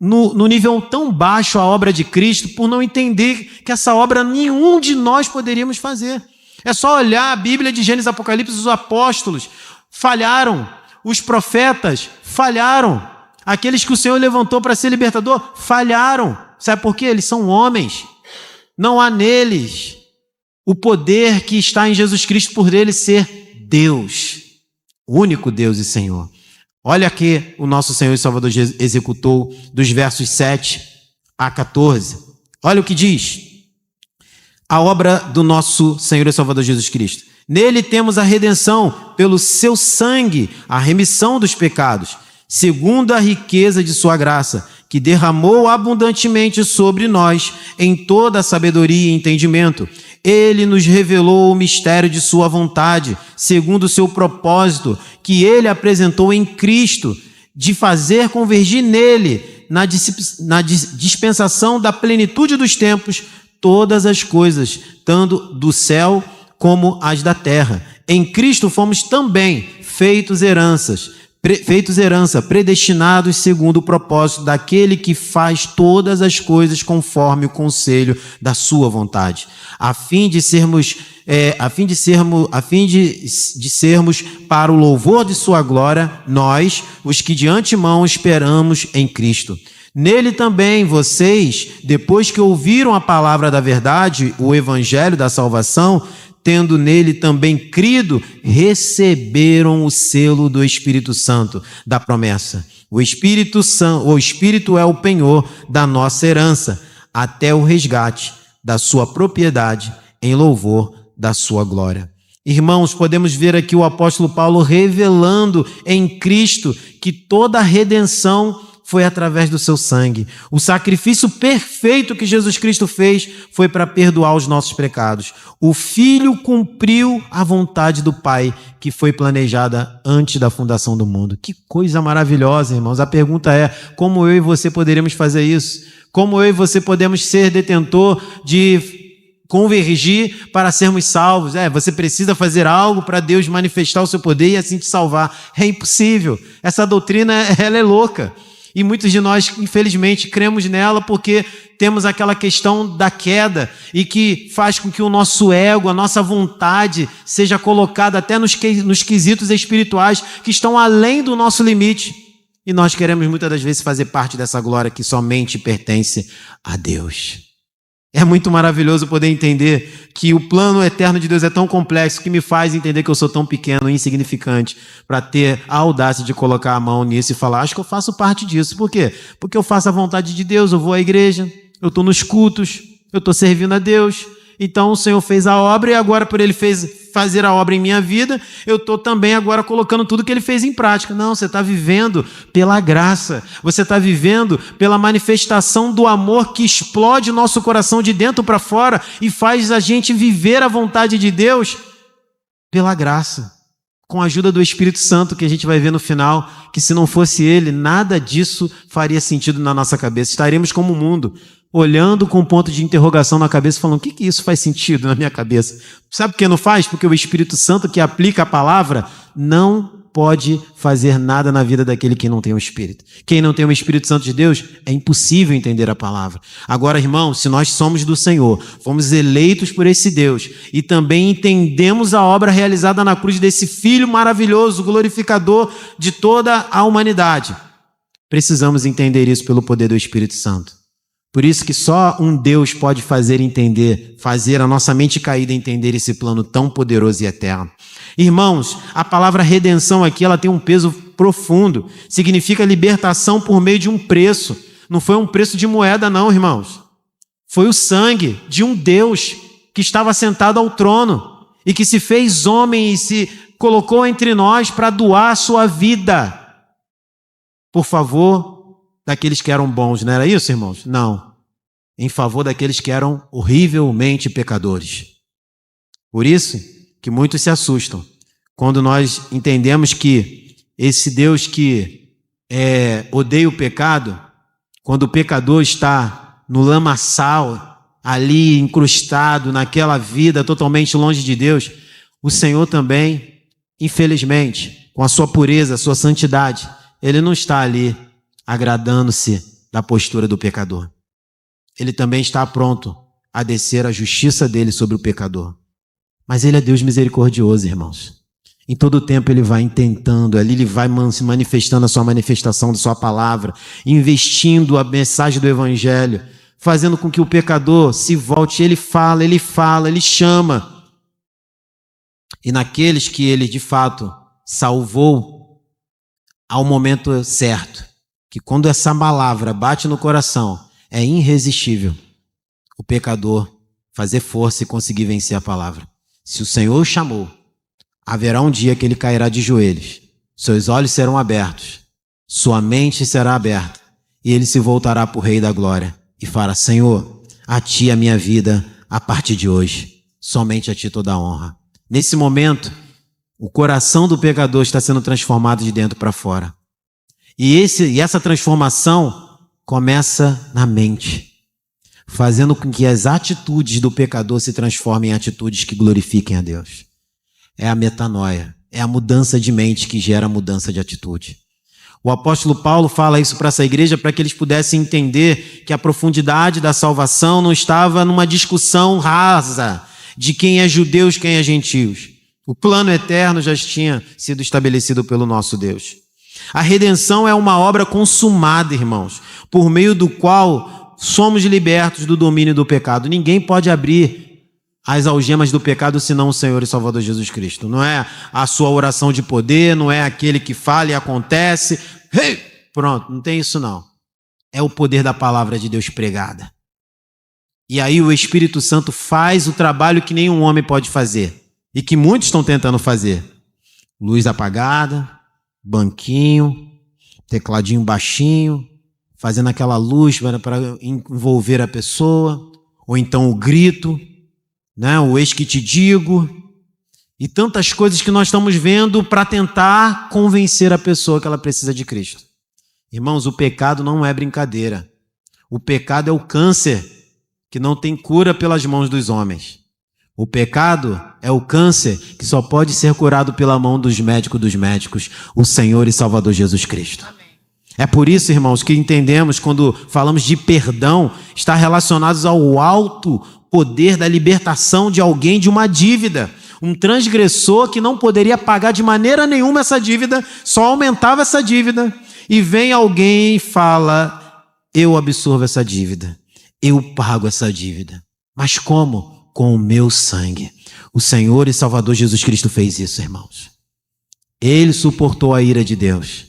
no nível tão baixo a obra de Cristo por não entender que essa obra nenhum de nós poderíamos fazer. É só olhar a Bíblia de Gênesis e Apocalipse, os apóstolos falharam, os profetas falharam, aqueles que o Senhor levantou para ser libertador falharam. Sabe por quê? Eles são homens. Não há neles o poder que está em Jesus Cristo por ele ser Deus, o único Deus e Senhor. Olha aqui o nosso Senhor e Salvador executou dos versos 7 a 14. Olha o que diz. A obra do nosso Senhor e Salvador Jesus Cristo. Nele temos a redenção pelo seu sangue, a remissão dos pecados, segundo a riqueza de sua graça, que derramou abundantemente sobre nós em toda a sabedoria e entendimento. Ele nos revelou o mistério de sua vontade, segundo o seu propósito, que ele apresentou em Cristo, de fazer convergir nele, na dispensação da plenitude dos tempos, todas as coisas, tanto do céu como as da terra. Em Cristo fomos também feitos herança, predestinados segundo o propósito daquele que faz todas as coisas conforme o conselho da sua vontade, a fim de sermos para o louvor de sua glória, nós, os que de antemão esperamos em Cristo. Nele também vocês, depois que ouviram a palavra da verdade, o evangelho da salvação, tendo nele também crido, receberam o selo do Espírito Santo, da promessa. O Espírito é o penhor da nossa herança, até o resgate da sua propriedade, em louvor da sua glória. Irmãos, podemos ver aqui o apóstolo Paulo revelando em Cristo que toda a redenção foi através do seu sangue. O sacrifício perfeito que Jesus Cristo fez foi para perdoar os nossos pecados. O Filho cumpriu a vontade do Pai, que foi planejada antes da fundação do mundo. Que coisa maravilhosa, irmãos. A pergunta é, como eu e você poderemos fazer isso? Como eu e você podemos ser detentor de convergir para sermos salvos? Você precisa fazer algo para Deus manifestar o seu poder e assim te salvar. É impossível. Essa doutrina, ela é louca. E muitos de nós, infelizmente, cremos nela porque temos aquela questão da queda e que faz com que o nosso ego, a nossa vontade, seja colocada até nos quesitos espirituais que estão além do nosso limite. E nós queremos muitas das vezes fazer parte dessa glória que somente pertence a Deus. É muito maravilhoso poder entender que o plano eterno de Deus é tão complexo que me faz entender que eu sou tão pequeno, insignificante, para ter a audácia de colocar a mão nisso e falar, acho que eu faço parte disso. Por quê? Porque eu faço a vontade de Deus, eu vou à igreja, eu estou nos cultos, eu estou servindo a Deus. Então o Senhor fez a obra e agora por Ele fazer a obra em minha vida, eu estou também agora colocando tudo que Ele fez em prática. Não, você está vivendo pela graça, você está vivendo pela manifestação do amor que explode o nosso coração de dentro para fora e faz a gente viver a vontade de Deus pela graça, com a ajuda do Espírito Santo, que a gente vai ver no final, que se não fosse Ele, nada disso faria sentido na nossa cabeça. Estaremos como o mundo, olhando com um ponto de interrogação na cabeça, falando, o que isso faz sentido na minha cabeça? Sabe por que não faz? Porque o Espírito Santo que aplica a palavra não pode fazer nada na vida daquele que não tem o Espírito. Quem não tem o Espírito Santo de Deus, é impossível entender a palavra. Agora, irmãos, se nós somos do Senhor, fomos eleitos por esse Deus e também entendemos a obra realizada na cruz desse Filho maravilhoso, glorificador de toda a humanidade, precisamos entender isso pelo poder do Espírito Santo. Por isso que só um Deus pode fazer a nossa mente caída entender esse plano tão poderoso e eterno. Irmãos, a palavra redenção aqui, ela tem um peso profundo. Significa libertação por meio de um preço. Não foi um preço de moeda, não, irmãos. Foi o sangue de um Deus que estava sentado ao trono e que se fez homem e se colocou entre nós para doar a sua vida. Por favor, daqueles que eram bons, não era isso, irmãos? Não. Em favor daqueles que eram horrivelmente pecadores. Por isso que muitos se assustam quando nós entendemos que esse Deus que odeia o pecado, quando o pecador está no lamaçal, ali incrustado naquela vida totalmente longe de Deus, o Senhor também, infelizmente, com a sua pureza, a sua santidade, Ele não está ali agradando-se da postura do pecador. Ele também está pronto a descer a justiça dele sobre o pecador. Mas Ele é Deus misericordioso, irmãos. Em todo tempo Ele vai intentando, ali Ele vai se manifestando a sua manifestação da sua palavra, investindo a mensagem do Evangelho, fazendo com que o pecador se volte. Ele fala, Ele chama. E naqueles que Ele de fato salvou ao momento certo, que quando essa palavra bate no coração, é irresistível o pecador fazer força e conseguir vencer a palavra. Se o Senhor o chamou, haverá um dia que ele cairá de joelhos, seus olhos serão abertos, sua mente será aberta, e ele se voltará para o Rei da Glória e fará, Senhor, a Ti a minha vida a partir de hoje, somente a Ti toda a honra. Nesse momento, o coração do pecador está sendo transformado de dentro para fora. E essa transformação começa na mente, fazendo com que as atitudes do pecador se transformem em atitudes que glorifiquem a Deus. É a metanoia, é a mudança de mente que gera a mudança de atitude. O apóstolo Paulo fala isso para essa igreja para que eles pudessem entender que a profundidade da salvação não estava numa discussão rasa de quem é judeu e quem é gentios. O plano eterno já tinha sido estabelecido pelo nosso Deus. A redenção é uma obra consumada, irmãos, por meio do qual somos libertos do domínio do pecado. Ninguém pode abrir as algemas do pecado senão o Senhor e Salvador Jesus Cristo. Não é a sua oração de poder, não é aquele que fala e acontece. Hey! Pronto, não tem isso não. É o poder da palavra de Deus pregada. E aí o Espírito Santo faz o trabalho que nenhum homem pode fazer e que muitos estão tentando fazer. Luz apagada, banquinho, tecladinho baixinho, fazendo aquela luz para envolver a pessoa, ou então o grito, né? O eis que te digo, e tantas coisas que nós estamos vendo para tentar convencer a pessoa que ela precisa de Cristo. Irmãos, o pecado não é brincadeira. O pecado é o câncer que não tem cura pelas mãos dos homens. O pecado é o câncer que só pode ser curado pela mão dos médicos, o Senhor e Salvador Jesus Cristo. Amém. É por isso, irmãos, que entendemos quando falamos de perdão, está relacionados ao alto poder da libertação de alguém de uma dívida. Um transgressor que não poderia pagar de maneira nenhuma essa dívida, só aumentava essa dívida, e vem alguém e fala: eu absorvo essa dívida, eu pago essa dívida. Mas como? Com o meu sangue. O Senhor e Salvador Jesus Cristo fez isso, irmãos. Ele suportou a ira de Deus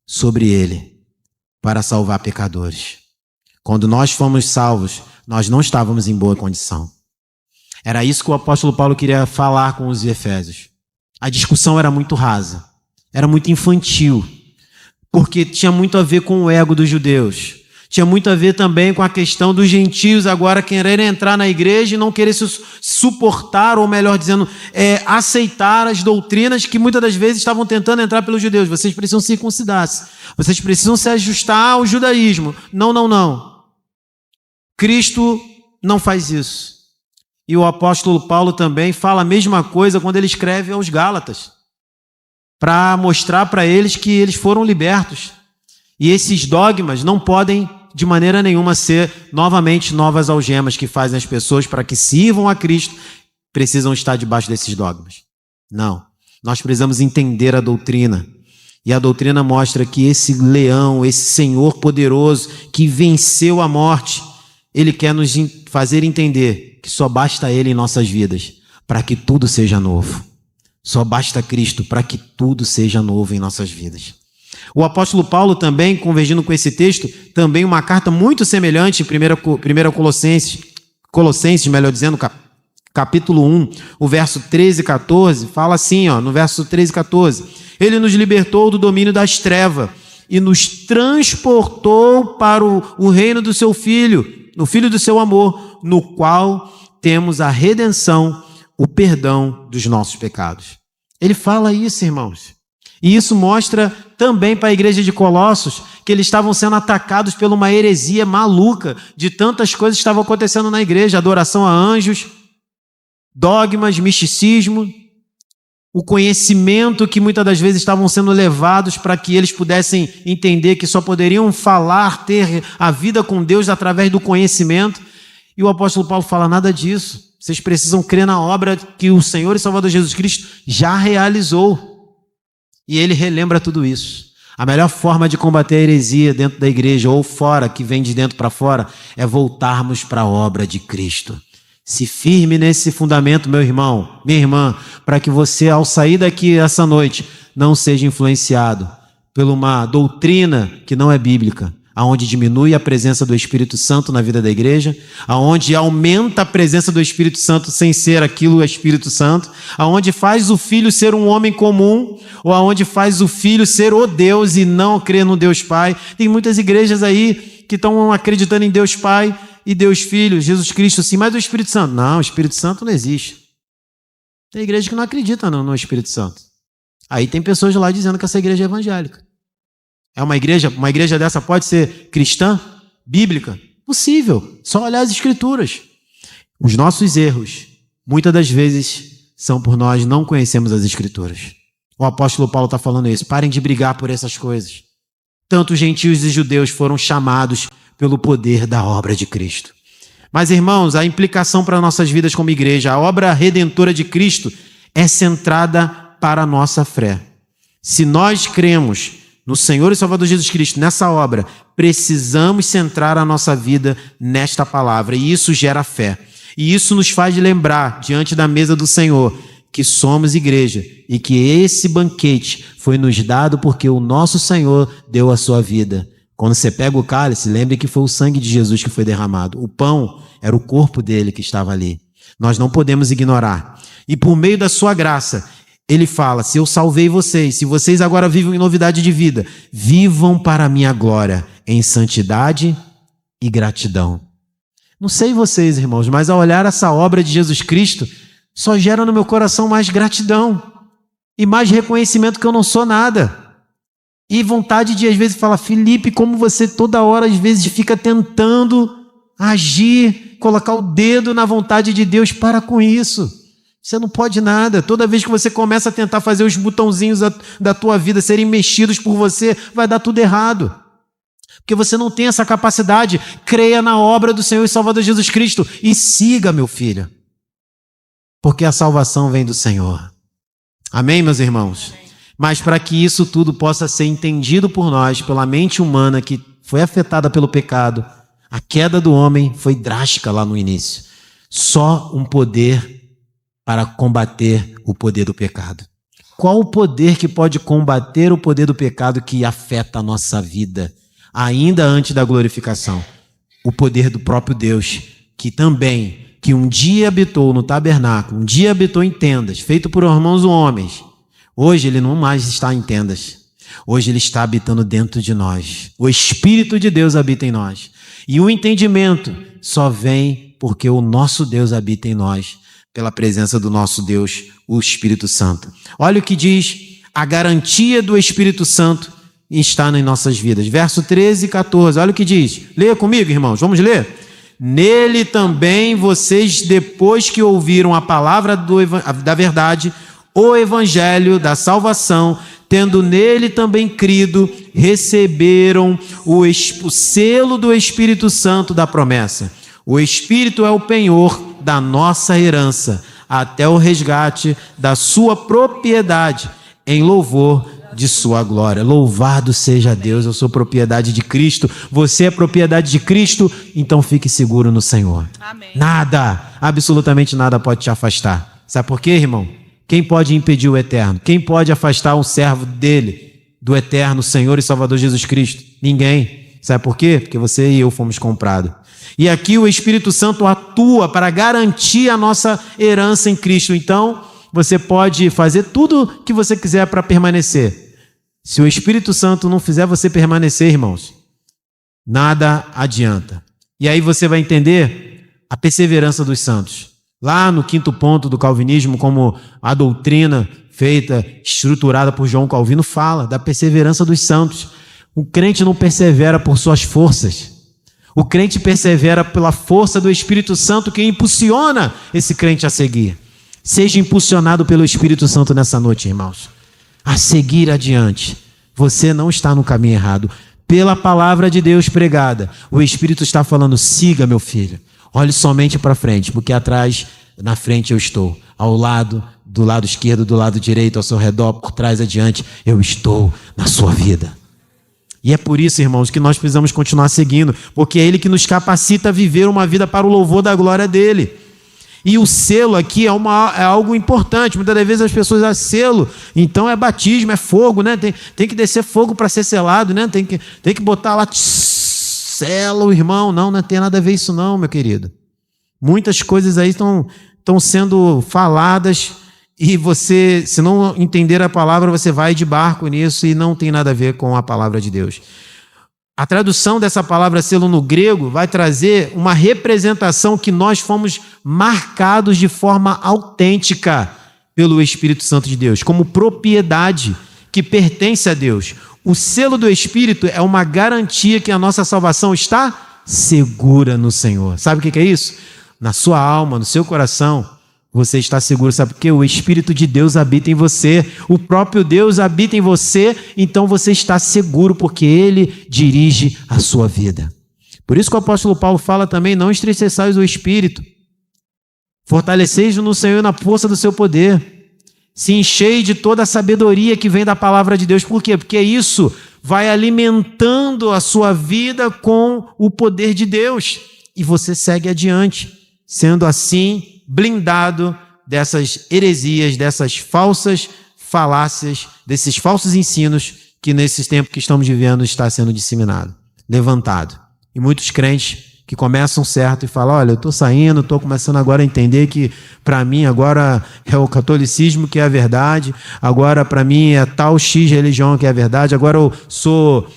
sobre ele para salvar pecadores. Quando nós fomos salvos, nós não estávamos em boa condição. Era isso que o apóstolo Paulo queria falar com os Efésios. A discussão era muito rasa, era muito infantil, porque tinha muito a ver com o ego dos judeus. Tinha muito a ver também com a questão dos gentios agora quererem entrar na igreja e não querer se suportar, ou melhor dizendo, aceitar as doutrinas que muitas das vezes estavam tentando entrar pelos judeus. Vocês precisam circuncidar-se. Vocês precisam se ajustar ao judaísmo. Não. Cristo não faz isso. E o apóstolo Paulo também fala a mesma coisa quando ele escreve aos Gálatas, para mostrar para eles que eles foram libertos. E esses dogmas não podem de maneira nenhuma ser novamente novas algemas que fazem as pessoas para que sirvam a Cristo, precisam estar debaixo desses dogmas. Não, nós precisamos entender a doutrina. E a doutrina mostra que esse leão, esse Senhor poderoso que venceu a morte, ele quer nos fazer entender que só basta Ele em nossas vidas para que tudo seja novo. Só basta Cristo para que tudo seja novo em nossas vidas. O apóstolo Paulo também, convergindo com esse texto, também uma carta muito semelhante, em 1 Colossenses, melhor dizendo, capítulo 1, o verso 13 e 14, fala assim, no verso 13 e 14: ele nos libertou do domínio das trevas e nos transportou para o reino do seu Filho, no Filho do seu amor, no qual temos a redenção, o perdão dos nossos pecados. Ele fala isso, irmãos. E isso mostra também para a igreja de Colossos que eles estavam sendo atacados por uma heresia maluca de tantas coisas que estavam acontecendo na igreja: adoração a anjos, dogmas, misticismo, o conhecimento que muitas das vezes estavam sendo levados para que eles pudessem entender que só poderiam falar, ter a vida com Deus através do conhecimento. E o apóstolo Paulo fala: nada disso. Vocês precisam crer na obra que o Senhor e Salvador Jesus Cristo já realizou. E ele relembra tudo isso. A melhor forma de combater a heresia dentro da igreja ou fora, que vem de dentro para fora, é voltarmos para a obra de Cristo. Se firme nesse fundamento, meu irmão, minha irmã, para que você, ao sair daqui essa noite, não seja influenciado por uma doutrina que não é bíblica, aonde diminui a presença do Espírito Santo na vida da igreja, aonde aumenta a presença do Espírito Santo sem ser aquilo o Espírito Santo, aonde faz o Filho ser um homem comum, ou aonde faz o Filho ser o Deus e não crer no Deus Pai. Tem muitas igrejas aí que estão acreditando em Deus Pai e Deus Filho, Jesus Cristo, sim, mas o Espírito Santo? Não, o Espírito Santo não existe. Tem igreja que não acredita no Espírito Santo. Aí tem pessoas lá dizendo que essa igreja é evangélica. É uma igreja dessa pode ser cristã, bíblica? Possível, só olhar as Escrituras. Os nossos erros, muitas das vezes, são por nós não conhecermos as Escrituras. O apóstolo Paulo está falando isso. Parem de brigar por essas coisas. Tanto gentios e judeus foram chamados pelo poder da obra de Cristo. Mas, irmãos, a implicação para nossas vidas como igreja, a obra redentora de Cristo é centrada para a nossa fé. Se nós cremos no Senhor e Salvador Jesus Cristo, nessa obra, precisamos centrar a nossa vida nesta palavra, e isso gera fé. E isso nos faz lembrar, diante da mesa do Senhor, que somos igreja e que esse banquete foi nos dado porque o nosso Senhor deu a sua vida. Quando você pega o cálice, lembre que foi o sangue de Jesus que foi derramado. O pão era o corpo dele que estava ali. Nós não podemos ignorar. E por meio da sua graça, ele fala: se eu salvei vocês, se vocês agora vivem em novidade de vida, vivam para a minha glória. em santidade e gratidão. Não sei vocês, irmãos, mas ao olhar essa obra de Jesus Cristo, só gera no meu coração mais gratidão e mais reconhecimento que eu não sou nada. E vontade de, às vezes, falar: Felipe, como você toda hora, às vezes, fica tentando agir, colocar o dedo na vontade de Deus. Para com isso. Você não pode nada. Toda vez que você começa a tentar fazer os botãozinhos da tua vida serem mexidos por você, vai dar tudo errado. Porque você não tem essa capacidade. Creia na obra do Senhor e Salvador Jesus Cristo e siga, meu filho. Porque a salvação vem do Senhor. Amém, meus irmãos? Mas para que isso tudo possa ser entendido por nós, pela mente humana que foi afetada pelo pecado, a queda do homem foi drástica lá no início. Só um poder para combater o poder do pecado. Qual o poder que pode combater o poder do pecado que afeta a nossa vida, ainda antes da glorificação? O poder do próprio Deus, que um dia habitou no tabernáculo, um dia habitou em tendas, feito por irmãos homens. Hoje ele não mais está em tendas. Hoje ele está habitando dentro de nós. O Espírito de Deus habita em nós. E o entendimento só vem porque o nosso Deus habita em nós, pela presença do nosso Deus, o Espírito Santo. Olha o que diz a garantia do Espírito Santo está nas nossas vidas. Verso 13 e 14, olha o que diz. Leia comigo, irmãos, vamos ler? Nele também vocês, depois que ouviram a palavra da verdade, o evangelho da salvação, tendo nele também crido, receberam o selo do Espírito Santo da promessa. O Espírito é o penhor da nossa herança, até o resgate da sua propriedade, em louvor de sua glória. Louvado seja Deus, eu sou propriedade de Cristo, você é propriedade de Cristo, então fique seguro no Senhor. Amém. Nada, absolutamente nada pode te afastar. Sabe por quê, irmão? Quem pode impedir o eterno? Quem pode afastar um servo dele, do eterno Senhor e Salvador Jesus Cristo? Ninguém. Sabe por quê? Porque você e eu fomos comprados. E aqui o Espírito Santo atua para garantir a nossa herança em Cristo. Então, você pode fazer tudo que você quiser para permanecer. Se o Espírito Santo não fizer você permanecer, irmãos, nada adianta. E aí você vai entender a perseverança dos santos. Lá no 5º ponto do calvinismo, como a doutrina feita, estruturada por João Calvino, fala da perseverança dos santos. O crente não persevera por suas forças. O crente persevera pela força do Espírito Santo que impulsiona esse crente a seguir. Seja impulsionado pelo Espírito Santo nessa noite, irmãos, a seguir adiante. Você não está no caminho errado. Pela palavra de Deus pregada, o Espírito está falando: siga, meu filho. Olhe somente para frente, porque atrás, na frente eu estou. Ao lado, do lado esquerdo, do lado direito, ao seu redor, por trás, adiante, eu estou na sua vida. E é por isso, irmãos, que nós precisamos continuar seguindo, porque é Ele que nos capacita a viver uma vida para o louvor da glória dEle. E o selo aqui é algo importante. Muitas das vezes as pessoas acham selo, então é batismo, é fogo, né? Tem que descer fogo para ser selado, né? Tem que botar lá... Sela o irmão. Não tem nada a ver isso não, meu querido. Muitas coisas aí estão sendo faladas e você, se não entender a palavra, você vai de barco nisso e não tem nada a ver com a palavra de Deus. A tradução dessa palavra selo no grego vai trazer uma representação que nós fomos marcados de forma autêntica pelo Espírito Santo de Deus, como propriedade que pertence a Deus. O selo do Espírito é uma garantia que a nossa salvação está segura no Senhor. Sabe o que é isso? Na sua alma, no seu coração, você está seguro. Sabe por quê? O Espírito de Deus habita em você. O próprio Deus habita em você. Então você está seguro porque Ele dirige a sua vida. Por isso que o apóstolo Paulo fala também: não entristeçais o Espírito. Fortaleceis-o no Senhor e na força do seu poder. Se enchei de toda a sabedoria que vem da palavra de Deus. Por quê? Porque isso vai alimentando a sua vida com o poder de Deus. E você segue adiante, sendo assim blindado dessas heresias, dessas falsas falácias, desses falsos ensinos que nesses tempos que estamos vivendo está sendo disseminado, levantado. E muitos crentes que começam certo e falam, olha, eu estou saindo, estou começando agora a entender que para mim agora é o catolicismo que é a verdade, agora para mim é tal X religião que é a verdade, agora eu sou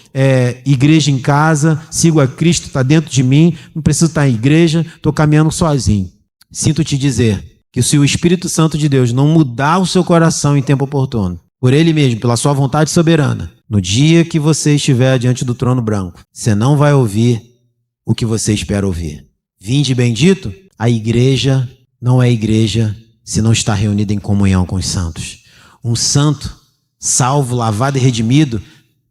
igreja em casa, sigo a Cristo, está dentro de mim, não preciso estar em igreja, estou caminhando sozinho. Sinto te dizer que se o Espírito Santo de Deus não mudar o seu coração em tempo oportuno, por Ele mesmo, pela sua vontade soberana, no dia que você estiver diante do trono branco, você não vai ouvir o que você espera ouvir. Vinde bendito, a igreja não é igreja se não está reunida em comunhão com os santos. Um santo, salvo, lavado e redimido,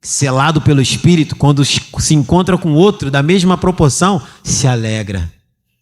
selado pelo Espírito, quando se encontra com outro da mesma proporção, se alegra.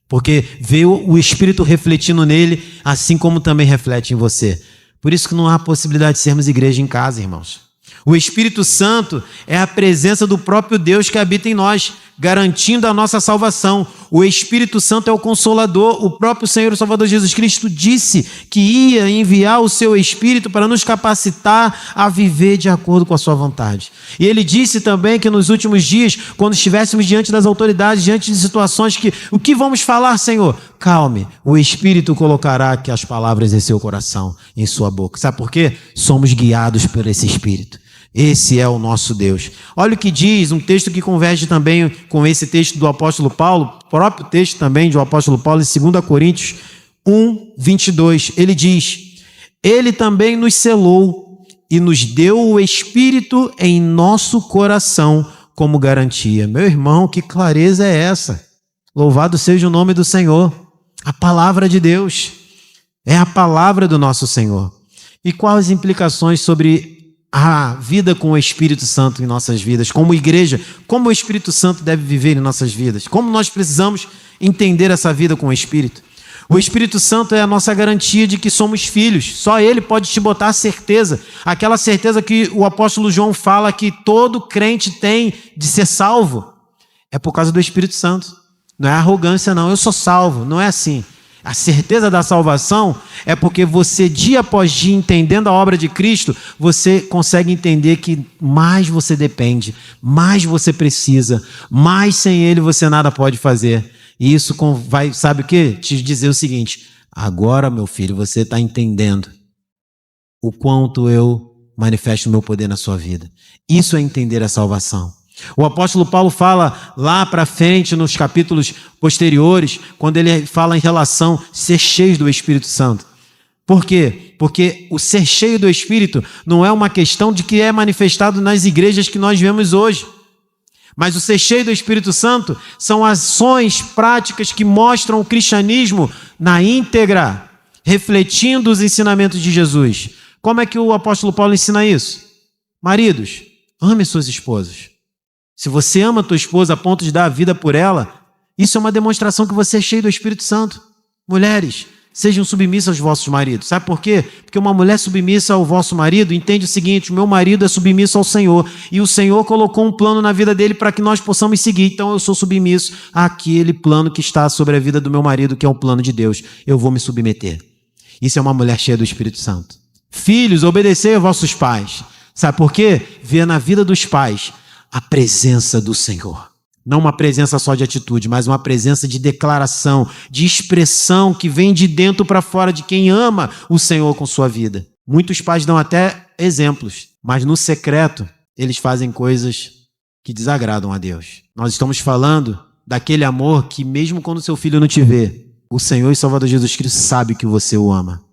Porque vê o Espírito refletindo nele, assim como também reflete em você. Por isso que não há possibilidade de sermos igreja em casa, irmãos. O Espírito Santo é a presença do próprio Deus que habita em nós, garantindo a nossa salvação. O Espírito Santo é o Consolador. O próprio Senhor e Salvador Jesus Cristo disse que ia enviar o seu Espírito para nos capacitar a viver de acordo com a sua vontade. E ele disse também que nos últimos dias, quando estivéssemos diante das autoridades, diante de situações que, o que vamos falar, Senhor? Calme, o Espírito colocará aqui as palavras em seu coração, em sua boca. Sabe por quê? Somos guiados por esse Espírito. Esse é o nosso Deus. Olha o que diz, um texto que converge também com esse texto do apóstolo Paulo, próprio texto também do apóstolo Paulo, em 2 Coríntios 1, 22. Ele diz, ele também nos selou e nos deu o Espírito em nosso coração como garantia. Meu irmão, que clareza é essa? Louvado seja o nome do Senhor. A palavra de Deus é a palavra do nosso Senhor. E quais as implicações sobre a vida com o Espírito Santo em nossas vidas, como igreja, como o Espírito Santo deve viver em nossas vidas, como nós precisamos entender essa vida com o Espírito. O Espírito Santo é a nossa garantia de que somos filhos, só Ele pode te botar a certeza, aquela certeza que o apóstolo João fala que todo crente tem de ser salvo, é por causa do Espírito Santo, não é arrogância não, eu sou salvo, não é assim. A certeza da salvação é porque você, dia após dia, entendendo a obra de Cristo, você consegue entender que mais você depende, mais você precisa, mais sem Ele você nada pode fazer. E isso vai, sabe o quê? Te dizer o seguinte, agora, meu filho, você está entendendo o quanto eu manifesto o meu poder na sua vida. Isso é entender a salvação. O apóstolo Paulo fala lá para frente, nos capítulos posteriores, quando ele fala em relação a ser cheio do Espírito Santo. Por quê? Porque o ser cheio do Espírito não é uma questão de que é manifestado nas igrejas que nós vemos hoje. Mas o ser cheio do Espírito Santo são ações práticas que mostram o cristianismo na íntegra, refletindo os ensinamentos de Jesus. Como é que o apóstolo Paulo ensina isso? Maridos, ame suas esposas. Se você ama a tua esposa a ponto de dar a vida por ela, isso é uma demonstração que você é cheio do Espírito Santo. Mulheres, sejam submissas aos vossos maridos. Sabe por quê? Porque uma mulher submissa ao vosso marido entende o seguinte, o meu marido é submisso ao Senhor e o Senhor colocou um plano na vida dele para que nós possamos seguir. Então eu sou submisso àquele plano que está sobre a vida do meu marido, que é o plano de Deus. Eu vou me submeter. Isso é uma mulher cheia do Espírito Santo. Filhos, obedecei aos vossos pais. Sabe por quê? Vê na vida dos pais a presença do Senhor. Não uma presença só de atitude, mas uma presença de declaração, de expressão que vem de dentro para fora de quem ama o Senhor com sua vida. Muitos pais dão até exemplos, mas no secreto eles fazem coisas que desagradam a Deus. Nós estamos falando daquele amor que mesmo quando seu filho não te vê, o Senhor e Salvador Jesus Cristo sabe que você o ama,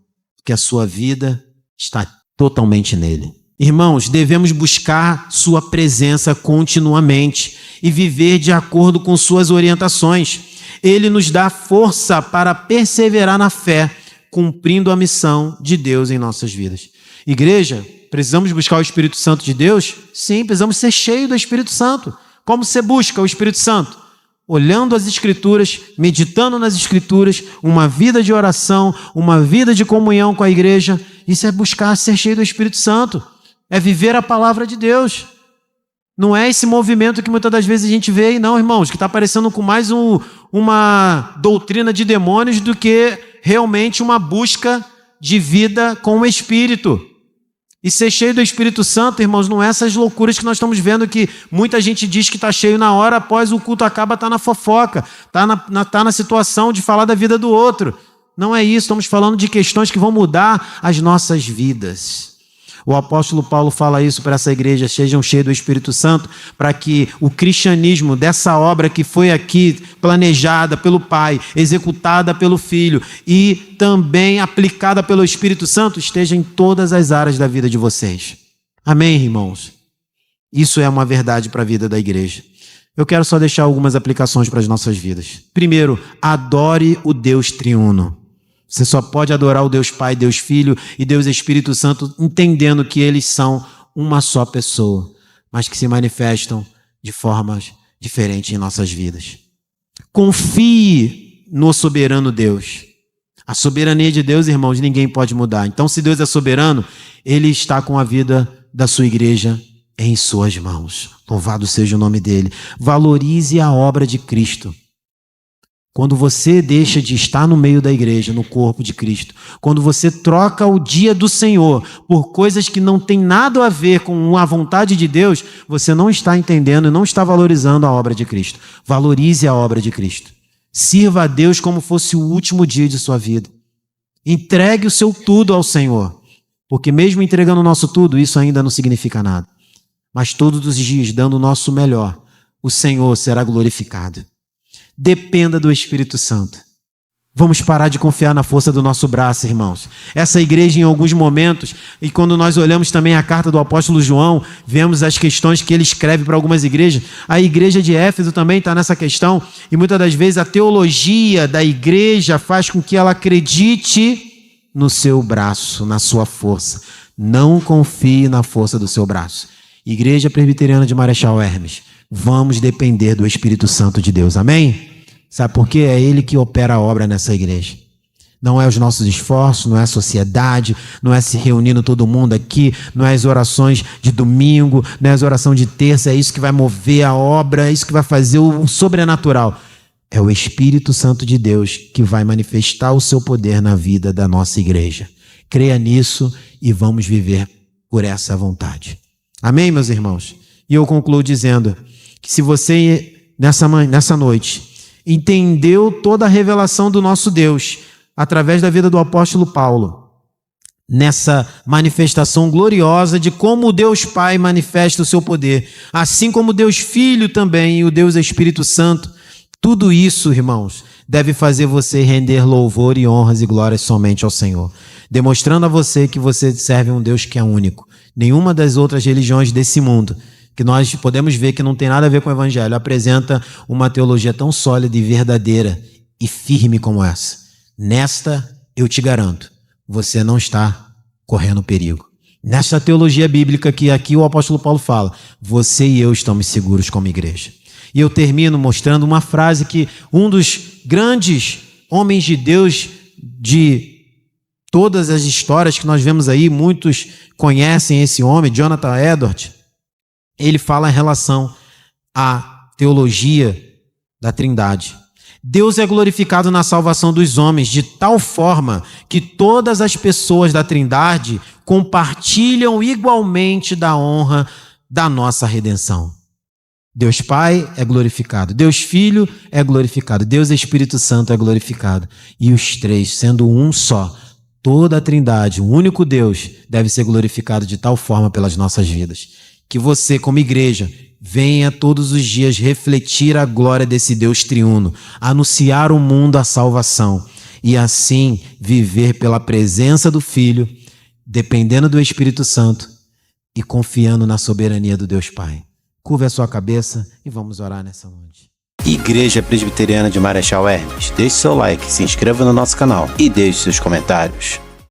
que a sua vida está totalmente nele. Irmãos, devemos buscar sua presença continuamente e viver de acordo com suas orientações. Ele nos dá força para perseverar na fé, cumprindo a missão de Deus em nossas vidas. Igreja, precisamos buscar o Espírito Santo de Deus? Sim, precisamos ser cheios do Espírito Santo. Como você busca o Espírito Santo? Olhando as Escrituras, meditando nas Escrituras, uma vida de oração, uma vida de comunhão com a igreja. Isso é buscar ser cheio do Espírito Santo. É viver a palavra de Deus. Não é esse movimento que muitas das vezes a gente vê aí, não, irmãos, que está parecendo com mais uma doutrina de demônios do que realmente uma busca de vida com o Espírito. E ser cheio do Espírito Santo, irmãos, não é essas loucuras que nós estamos vendo que muita gente diz que está cheio na hora, após o culto acaba, está na fofoca, está na situação de falar da vida do outro. Não é isso, estamos falando de questões que vão mudar as nossas vidas. O apóstolo Paulo fala isso para essa igreja, sejam cheios do Espírito Santo, para que o cristianismo, dessa obra que foi aqui planejada pelo Pai, executada pelo Filho e também aplicada pelo Espírito Santo, esteja em todas as áreas da vida de vocês. Amém, irmãos? Isso é uma verdade para a vida da igreja. Eu quero só deixar algumas aplicações para as nossas vidas. Primeiro, adore o Deus triuno. Você só pode adorar o Deus Pai, Deus Filho e Deus Espírito Santo, entendendo que eles são uma só pessoa, mas que se manifestam de formas diferentes em nossas vidas. Confie no soberano Deus. A soberania de Deus, irmãos, ninguém pode mudar. Então, se Deus é soberano, Ele está com a vida da sua igreja em suas mãos. Louvado seja o nome dEle. Valorize a obra de Cristo. Quando você deixa de estar no meio da igreja, no corpo de Cristo, quando você troca o dia do Senhor por coisas que não tem nada a ver com a vontade de Deus, você não está entendendo e não está valorizando a obra de Cristo. Valorize a obra de Cristo. Sirva a Deus como fosse o último dia de sua vida. Entregue o seu tudo ao Senhor, porque mesmo entregando o nosso tudo, isso ainda não significa nada. Mas todos os dias, dando o nosso melhor, o Senhor será glorificado. Dependa do Espírito Santo. Vamos parar de confiar na força do nosso braço, irmãos. Essa igreja, em alguns momentos, e quando nós olhamos também a carta do apóstolo João, vemos as questões que ele escreve para algumas igrejas. A igreja de Éfeso também está nessa questão, e muitas das vezes a teologia da igreja faz com que ela acredite no seu braço, na sua força. Não confie na força do seu braço. Igreja Presbiteriana de Marechal Hermes, vamos depender do Espírito Santo de Deus, amém? Sabe por quê? É Ele que opera a obra nessa igreja. Não é os nossos esforços, não é a sociedade, não é se reunindo todo mundo aqui, não é as orações de domingo, não é as orações de terça, é isso que vai mover a obra, é isso que vai fazer o sobrenatural. É o Espírito Santo de Deus que vai manifestar o seu poder na vida da nossa igreja. Creia nisso e vamos viver por essa vontade. Amém, meus irmãos? E eu concluo dizendo que se você, nessa noite, entendeu toda a revelação do nosso Deus através da vida do apóstolo Paulo, nessa manifestação gloriosa de como o Deus Pai manifesta o seu poder, assim como o Deus Filho também e o Deus Espírito Santo, tudo isso, irmãos, deve fazer você render louvor e honras e glórias somente ao Senhor, demonstrando a você que você serve um Deus que é único. Nenhuma das outras religiões desse mundo, que nós podemos ver que não tem nada a ver com o Evangelho, apresenta uma teologia tão sólida e verdadeira e firme como essa. Nesta, eu te garanto, você não está correndo perigo. Nesta teologia bíblica que aqui o apóstolo Paulo fala, você e eu estamos seguros como igreja. E eu termino mostrando uma frase que um dos grandes homens de Deus de todas as histórias que nós vemos aí, muitos conhecem esse homem, Jonathan Edwards. Ele fala em relação à teologia da Trindade. Deus é glorificado na salvação dos homens de tal forma que todas as pessoas da Trindade compartilham igualmente da honra da nossa redenção. Deus Pai é glorificado, Deus Filho é glorificado, Deus Espírito Santo é glorificado. E os três, sendo um só, toda a Trindade, um único Deus, deve ser glorificado de tal forma pelas nossas vidas. Que você, como igreja, venha todos os dias refletir a glória desse Deus triuno, anunciar ao mundo a salvação e assim viver pela presença do Filho, dependendo do Espírito Santo e confiando na soberania do Deus Pai. Curva a sua cabeça e vamos orar nessa noite. Igreja Presbiteriana de Marechal Hermes, deixe seu like, se inscreva no nosso canal e deixe seus comentários.